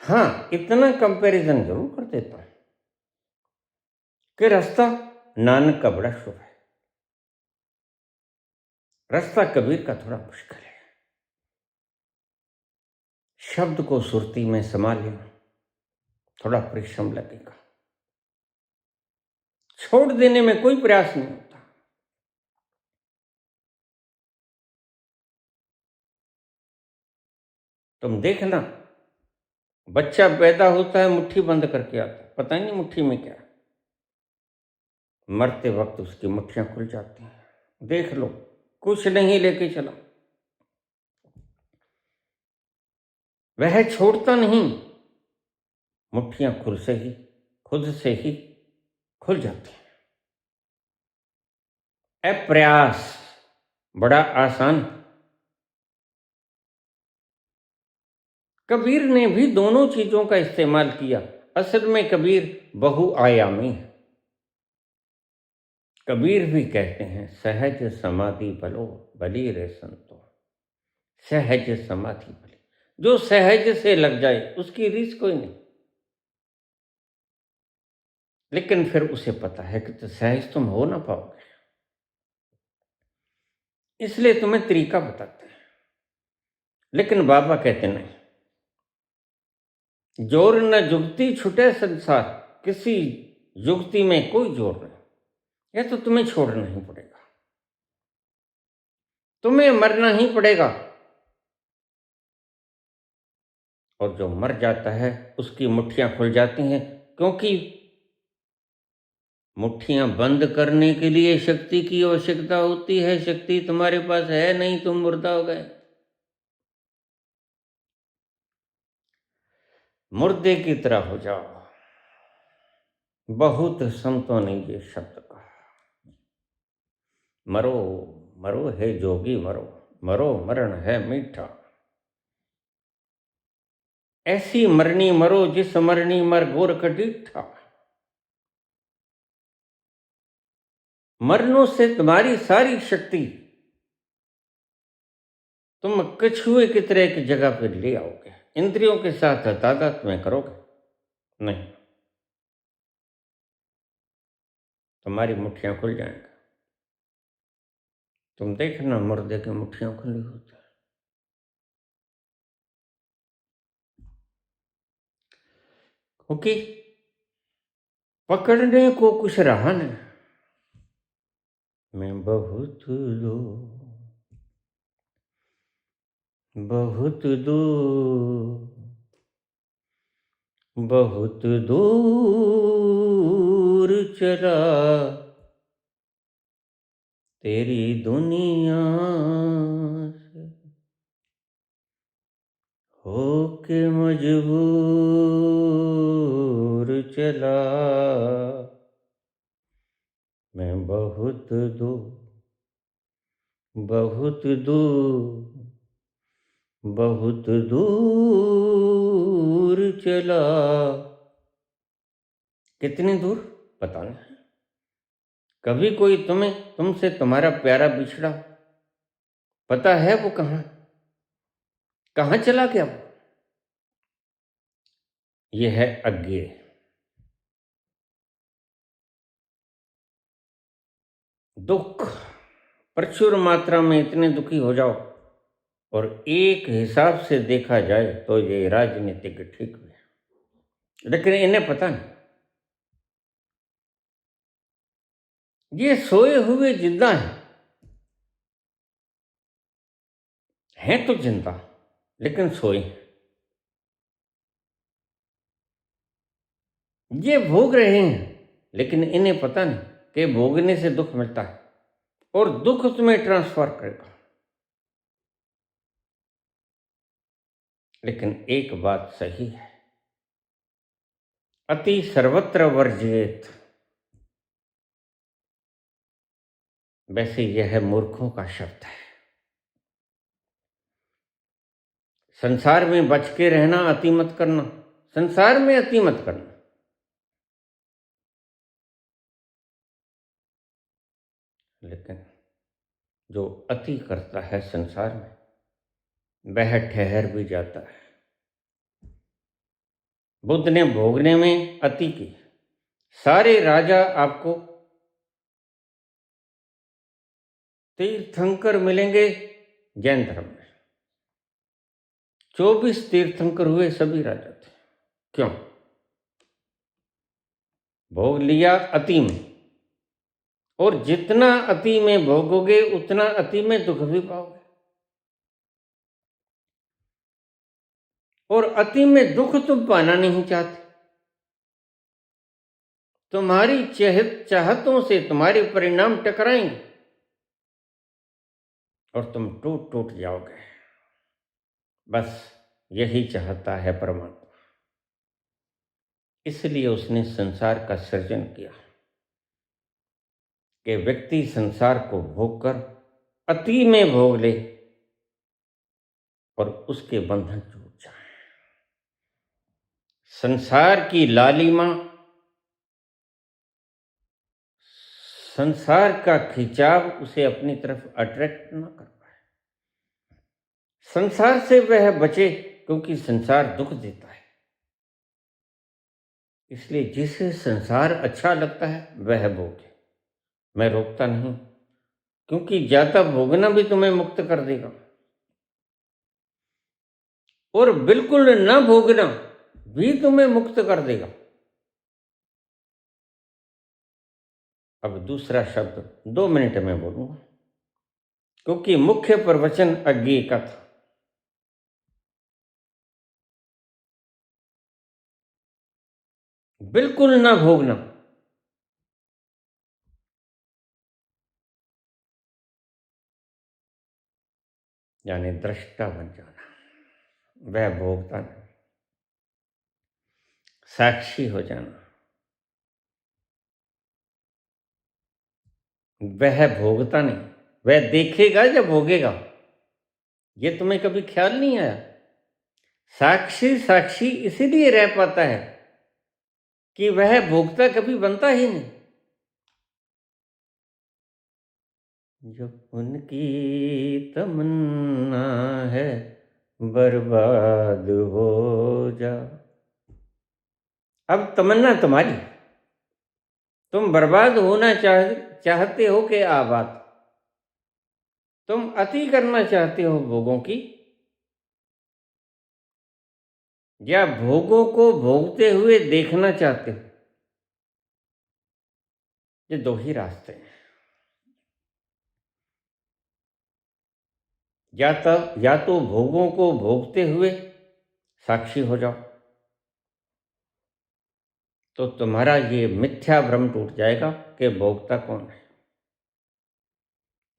हाँ, इतना कंपैरिजन जरूर कर देता हूं कि रास्ता नानक का बड़ा शुभ है, रास्ता कबीर का थोड़ा मुश्किल है। शब्द को सुरती में समा लेना थोड़ा परिश्रम लगेगा, छोड़ देने में कोई प्रयास नहीं होता। तुम देखना, बच्चा पैदा होता है मुट्ठी बंद करके आता है, पता नहीं मुट्ठी में क्या है, मरते वक्त उसकी मुट्ठियां खुल जाती हैं। देख लो, कुछ नहीं लेके चला, वह छोड़ता नहीं, मुट्ठियां खुद से ही खुल जाती हैं। अप्रयास बड़ा आसान। कबीर ने भी दोनों चीजों का इस्तेमाल किया। असल में कबीर बहुआयामी है। कबीर भी कहते हैं सहज समाधि भलो भली रे संतो, सहज समाधि भली। जो सहज से लग जाए उसकी रीस कोई नहीं, लेकिन फिर उसे पता है कि तो सहज तुम हो ना पाओगे, इसलिए तुम्हें तरीका बताते हैं। लेकिन बाबा कहते नहीं, जोर न जुगती छुटे संसार, किसी युक्ति में कोई जोर नहीं, यह तो तुम्हें छोड़ना ही पड़ेगा, तुम्हें मरना ही पड़ेगा। और जो मर जाता है उसकी मुट्ठियां खुल जाती हैं, क्योंकि मुट्ठियां बंद करने के लिए शक्ति की आवश्यकता होती है। शक्ति तुम्हारे पास है नहीं, तुम मुर्दा हो गए। मुर्दे की तरह हो जाओ। बहुत संतों ने ये शब्द कहा, मरो मरो है जोगी मरो, मरो मरण है मीठा। ऐसी मरनी मरो जिस मरनी मर गोर कटीठा। मरनों से तुम्हारी सारी शक्ति तुम कछुए की तरह की जगह पर ले आओगे, इंद्रियों के साथ तादाद में करोगे नहीं, तुम्हारी मुट्ठियां खुल जाएंगी। तुम देखना मुर्दे की मुट्ठियां खुली होती है। क्योंकि पकड़ने को कुछ रहा नहीं। मैं बहुत दूर चला, तेरी दुनिया से होके मजबूर चला। मैं बहुत दूर चला। कितनी दूर पता नहीं। कभी कोई तुमसे तुम्हारा प्यारा बिछड़ा, पता है वो कहां चला गया वो? ये है अज्ञेय। दुख, प्रचुर मात्रा में इतने दुखी हो जाओ, और एक हिसाब से देखा जाए तो ये राजनीतिक ठीक भी है, लेकिन इन्हें पता नहीं। ये सोए हुए जिंदा हैं तो जिंदा, लेकिन सोए हैं। ये भोग रहे हैं, लेकिन इन्हें पता नहीं कि भोगने से दुख मिलता है और दुख तुम्हें ट्रांसफर करेगा। लेकिन एक बात सही है, अति सर्वत्र वर्जित। वैसे यह मूर्खों का शब्द है। संसार में बच के रहना, अति मत करना। संसार में अति मत करना। लेकिन जो अति करता है संसार में, वह ठहर भी जाता है। बुद्ध ने भोगने में अति की। सारे राजा आपको तीर्थंकर मिलेंगे जैन धर्म में। 24 तीर्थंकर हुए, सभी राजा थे। क्यों? भोग लिया अति में, और जितना अति में भोगोगे उतना अति में दुख भी पाओगे। और अति में दुख तुम पाना नहीं चाहते। तुम्हारी चाहतों से तुम्हारे परिणाम टकराएंगे और तुम टूट टूट जाओगे। बस यही चाहता है परमात्मा। इसलिए उसने संसार का सृजन किया कि व्यक्ति संसार को भोगकर अति में भोग ले और उसके बंधन टूट जाए। संसार की लालिमा, संसार का खिंचाव उसे अपनी तरफ अट्रैक्ट न कर पाए। संसार से वह बचे, क्योंकि संसार दुख देता है। इसलिए जिसे संसार अच्छा लगता है वह भोगे। मैं रोकता नहीं, क्योंकि ज्यादा भोगना भी तुम्हें मुक्त कर देगा, और बिल्कुल न भोगना भी तुम्हें मुक्त कर देगा। अब दूसरा शब्द 2 मिनट में बोलूंगा, क्योंकि मुख्य प्रवचन अज्ञेय का था। बिल्कुल न भोगना, यानी दृष्टा बन जाना। वह भोगता नहीं, साक्षी हो जाना। वह भोगता नहीं, वह देखेगा या भोगेगा, ये तुम्हें कभी ख्याल नहीं आया? साक्षी साक्षी इसीलिए रह पाता है कि वह भोगता कभी बनता ही नहीं। जब उनकी तमन्ना है बर्बाद हो जा। अब तमन्ना तुम्हारी, तुम बर्बाद होना चाहते हो कि आबाद? तुम अति करना चाहते हो भोगों की, या भोगों को भोगते हुए देखना चाहते हो? ये 2 ही रास्ते हैं। या तो भोगों को भोगते हुए साक्षी हो जाओ, तो तुम्हारा ये मिथ्या भ्रम टूट जाएगा कि भोगता कौन है।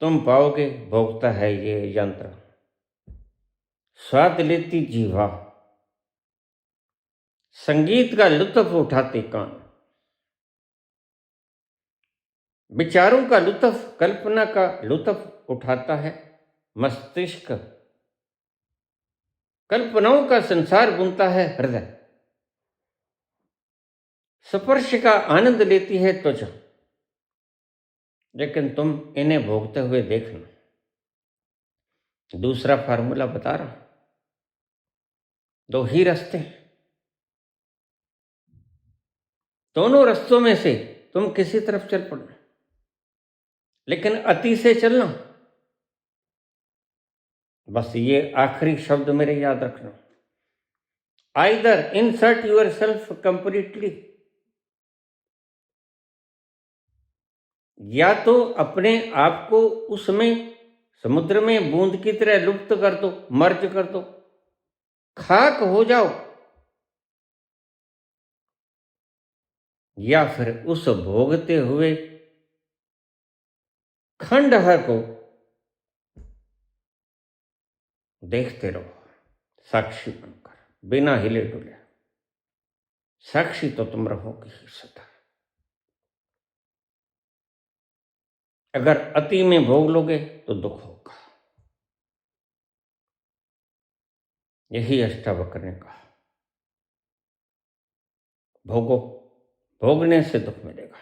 तुम पाओगे भोगता है ये यंत्र, स्वाद लेती जीवा, संगीत का लुत्फ उठाते कान, विचारों का लुत्फ, कल्पना का लुत्फ उठाता है मस्तिष्क, कल्पनाओं का संसार बुनता है हृदय, स्पर्श का आनंद लेती है त्वचा। लेकिन तुम इन्हें भोगते हुए देखना। दूसरा फार्मूला बता रहा हूं, 2 ही रास्ते हैं। दोनों रास्तों में से तुम किसी तरफ चल पड़ना, लेकिन अति से चलना। बस ये आखिरी शब्द मेरे याद रखना। Either insert yourself completely, या तो अपने आप को उसमें समुद्र में बूंद की तरह लुप्त कर दो, मर्ज कर दो, खाक हो जाओ, या फिर उस भोगते हुए खंडहर को देखते रहो, साक्षी बनकर, बिना हिले डुले। साक्षी तो तुम रहोगे ही सदा। अगर अति में भोग लोगे तो दुख होगा। यही अष्टावक्र ने कहा, भोगो, भोगने से दुख मिलेगा।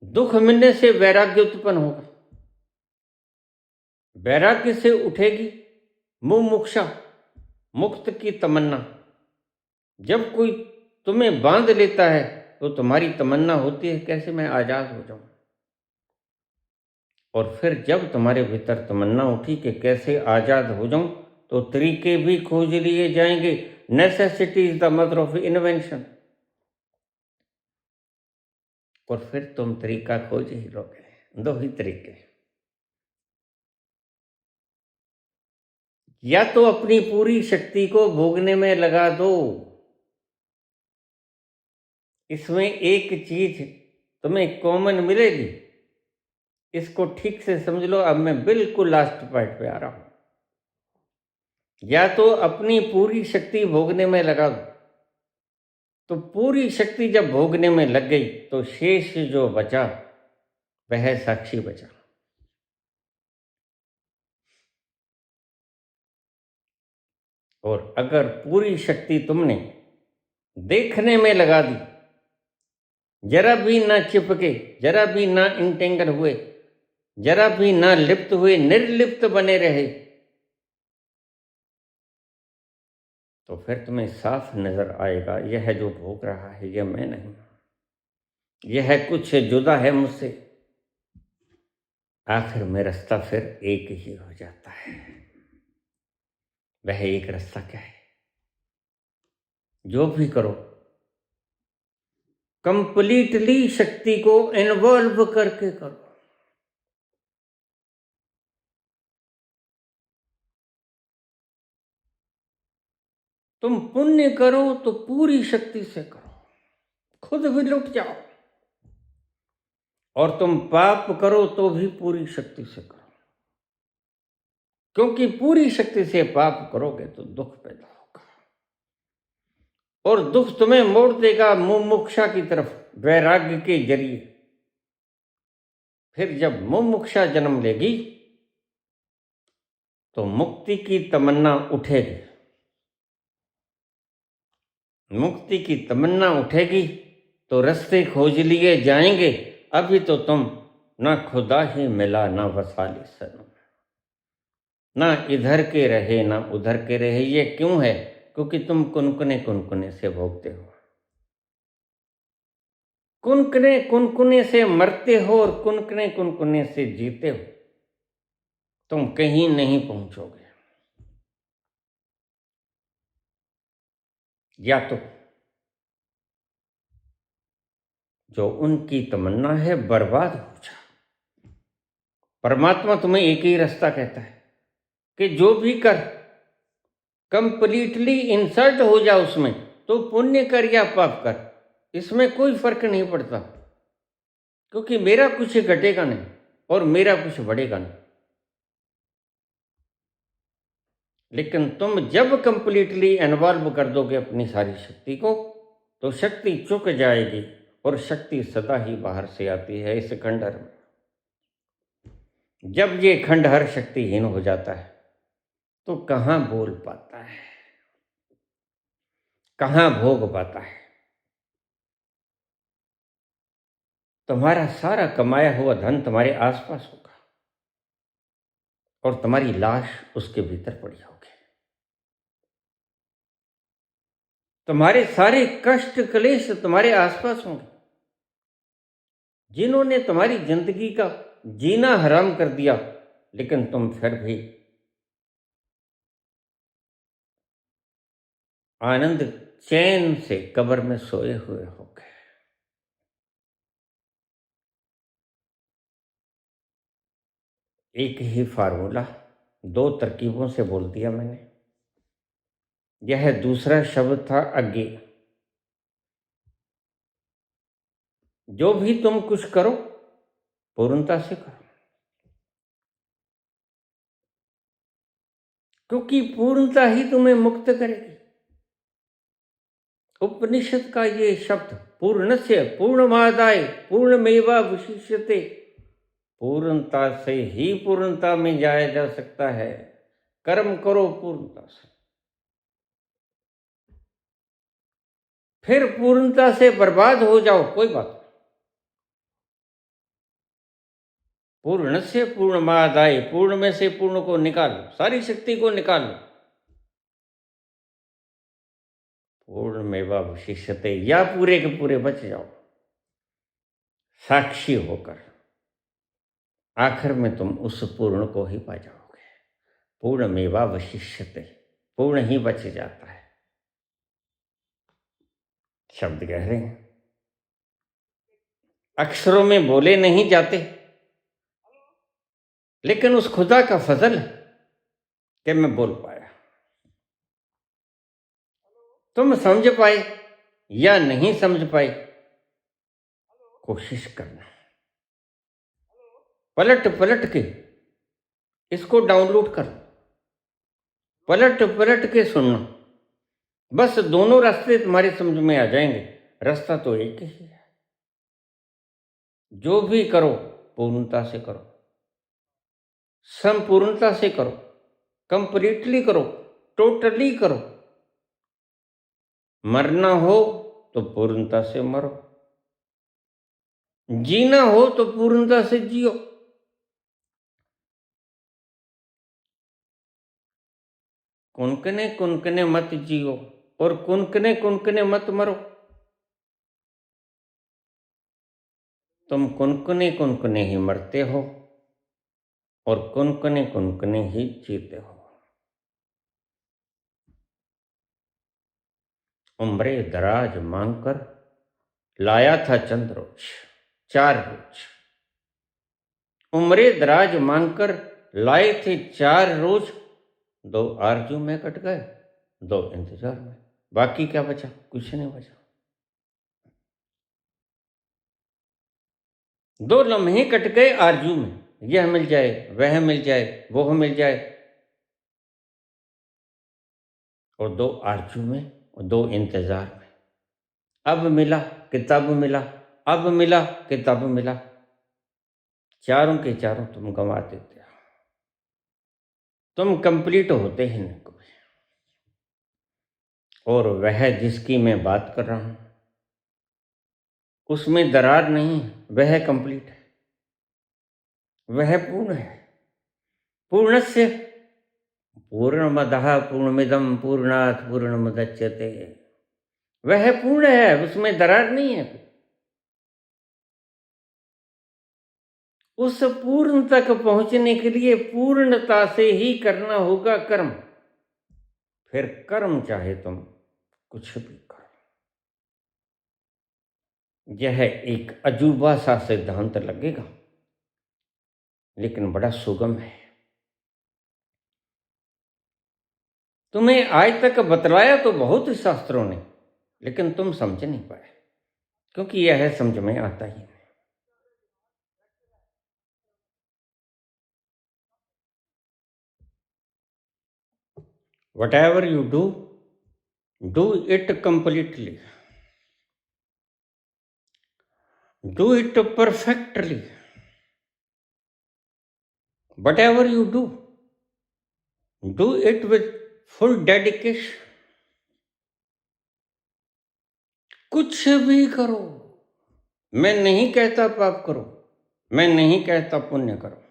दुख मिलने से वैराग्य उत्पन्न होगा। वैराग्य से उठेगी मुमुक्षा, मुक्त की तमन्ना। जब कोई तुम्हें बांध लेता है तो तुम्हारी तमन्ना होती है कैसे मैं आजाद हो जाऊं। और फिर जब तुम्हारे भीतर तमन्ना उठी कि कैसे आजाद हो जाऊं, तो तरीके भी खोज लिए जाएंगे। Necessity is the mother of invention. और फिर तुम तरीका खोज ही लोगे। दो ही तरीके, या तो अपनी पूरी शक्ति को भोगने में लगा दो। इसमें एक चीज तुम्हें कॉमन मिलेगी, इसको ठीक से समझ लो। अब मैं बिल्कुल लास्ट पॉइंट पे आ रहा हूं। या तो अपनी पूरी शक्ति भोगने में लगा दो, तो पूरी शक्ति जब भोगने में लग गई तो शेष जो बचा वह साक्षी बचा। और अगर पूरी शक्ति तुमने देखने में लगा दी, जरा भी ना चिपके, जरा भी ना इंटेंगल हुए, जरा भी ना लिप्त हुए, निर्लिप्त बने रहे, तो फिर तुम्हें साफ नजर आएगा यह जो भोग रहा है यह मैं नहीं, यह कुछ जुदा है मुझसे। आखिर में रास्ता फिर एक ही हो जाता है। वह एक रास्ता क्या है? जो भी करो कंप्लीटली शक्ति को इन्वॉल्व करके करो। तुम पुण्य करो तो पूरी शक्ति से करो, खुद भी लुट जाओ। और तुम पाप करो तो भी पूरी शक्ति से करो, क्योंकि पूरी शक्ति से पाप करोगे तो दुख पैदा होगा। और दुख तुम्हें मोड़ देगा मुमुक्षा की तरफ, वैराग्य के जरिए। फिर जब मुमुक्षा जन्म लेगी तो मुक्ति की तमन्ना उठेगी। मुक्ति की तमन्ना उठेगी तो रास्ते खोज लिए जाएंगे। अभी तो तुम ना खुदा ही मिला ना वसाली सनम, ना इधर के रहे ना उधर के रहे। ये क्यों है? क्योंकि तुम कुनकुने कुनकुने से भोगते हो, कुनकुने कुनकुने से मरते हो और कुनकुने कुनकुने से जीते हो। तुम कहीं नहीं पहुंचोगे। या तो जो उनकी तमन्ना है बर्बाद हो जा। परमात्मा तुम्हें एक ही रास्ता कहता है कि जो भी कर कंप्लीटली इंसर्ट हो जा उसमें, तो पुण्य कर या पाप कर, इसमें कोई फर्क नहीं पड़ता, क्योंकि मेरा कुछ घटेगा नहीं और मेरा कुछ बढ़ेगा नहीं। लेकिन तुम जब कंप्लीटली इन्वॉल्व कर दोगे अपनी सारी शक्ति को, तो शक्ति चुक जाएगी और शक्ति सदा ही बाहर से आती है इस खंडहर में। जब ये खंडहर शक्तिहीन हो जाता है तो कहाँ बोल पाता है, कहाँ भोग पाता है। तुम्हारा सारा कमाया हुआ धन तुम्हारे आसपास होगा और तुम्हारी लाश उसके भीतर पड़ी होगी। तुम्हारे सारे कष्ट क्लेश तुम्हारे आसपास होंगे। जिन्होंने तुम्हारी जिंदगी का जीना हराम कर दिया, लेकिन तुम फिर भी आनंद चैन से कब्र में सोए हुए होगे। एक ही फार्मूला, दो तरकीबों से बोल दिया मैंने। यह दूसरा शब्द था आगे। जो भी तुम कुछ करो पूर्णता से करो, क्योंकि पूर्णता ही तुम्हें मुक्त करेगी। उपनिषद का ये शब्द पूर्णस्य पूर्णमादाय पूर्णमेवावशिष्यते, पूर्णता से ही पूर्णता में जाया जा सकता है। कर्म करो पूर्णता से, फिर पूर्णता से बर्बाद हो जाओ कोई बात नहीं। पूर्ण से पूर्णमादाय, पूर्ण में से पूर्ण को निकालो, सारी शक्ति को निकालो। पूर्णमेवावशिष्यते, या पूरे के पूरे बच जाओ साक्षी होकर। आखिर में तुम उस पूर्ण को ही पा जाओगे। पूर्णमेवावशिष्यते, पूर्ण ही बच जाता है। शब्द गहरे हैं, अक्षरों में बोले नहीं जाते, लेकिन उस खुदा का फजल है कि मैं बोल पाया। तुम समझ पाए या नहीं समझ पाए, कोशिश करना, पलट पलट के इसको डाउनलोड कर, पलट पलट के सुनना। बस दोनों रास्ते तुम्हारी समझ में आ जाएंगे। रास्ता तो एक ही है। जो भी करो पूर्णता से करो, संपूर्णता से करो, कंप्लीटली करो, टोटली करो। मरना हो तो पूर्णता से मरो, जीना हो तो पूर्णता से जियो। कुनकने कुनकने मत जियो और कुनकने कुनकने मत मरो। तुम कुनकने कुनकने ही मरते हो और कुनकने कुनकने ही जीते हो। उम्रे दराज मांगकर लाया था चंद रोज, 4 रोज। उम्रे दराज मांगकर लाए थे 4 रोज, 2 आरजू में कट गए, 2 इंतजार में। बाकी क्या बचा? कुछ नहीं बचा। 2 लम्हे कट गए आरजू में, यह मिल जाए, वह मिल जाए, वो मिल जाए, और 2 आरजू में और 2 इंतजार में। अब मिला कि तब मिला, अब मिला कि तब मिला। चारों के चारों तुम गंवा देते हो। तुम कंप्लीट होते ही नहीं कभी। और वह जिसकी मैं बात कर रहा हूं, उसमें दरार नहीं है, वह कंप्लीट है, वह पूर्ण है। पूर्णस्य पूर्णमदः पूर्णमिदं पूर्णात् पूर्णमुदच्यते, वह पूर्ण है, उसमें दरार नहीं है। उस पूर्ण तक पहुंचने के लिए पूर्णता से ही करना होगा कर्म। फिर कर्म चाहे तुम कुछ भी करो। यह एक अजूबा सा सिद्धांत लगेगा, लेकिन बड़ा सुगम है। तुम्हें आज तक बतलाया तो बहुत शास्त्रों ने, लेकिन तुम समझ नहीं पाए, क्योंकि यह समझ में आता ही नहीं। Whatever you do it completely, do it perfectly. Whatever you do it with full dedication. कुछ भी करो, मैं नहीं कहता पाप करो, मैं नहीं कहता पुण्य करो,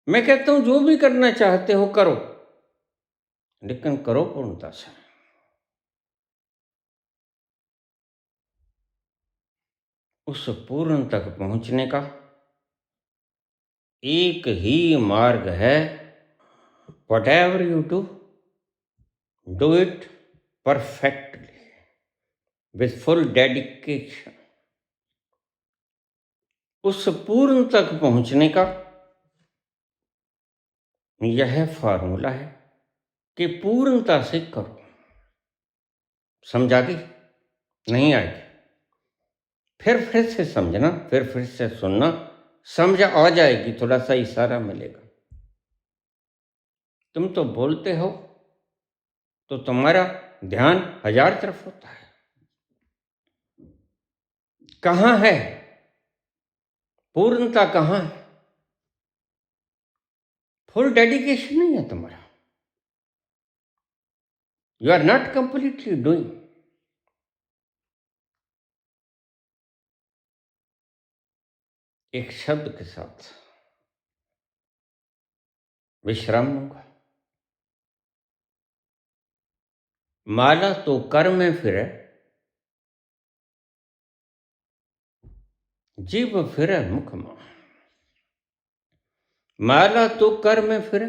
मैं कहता हूं जो भी करना चाहते हो करो, लेकिन करो पूर्णता से। उस पूर्ण तक पहुंचने का एक ही मार्ग है। Whatever you do it perfectly with full dedication. उस पूर्ण तक पहुंचने का यह फॉर्मूला है कि पूर्णता से करो। समझ आ गई? नहीं आएगी? फिर से समझना, फिर से सुनना, समझ आ जाएगी, थोड़ा सा इशारा मिलेगा। तुम तो बोलते हो तो तुम्हारा ध्यान 1000 तरफ होता है। कहाँ है पूर्णता? कहाँ है? फुल डेडिकेशन नहीं है तुम्हारा। You are not completely doing. एक शब्द के साथ विश्राम लूंगा। माला तो कर में फिरे, जीव फिरे मुख मां। माला तो कर में फिरे,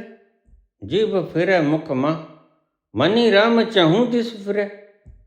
जीव फिरे मुख मां। मनी राम चाहूं दिस फिरे,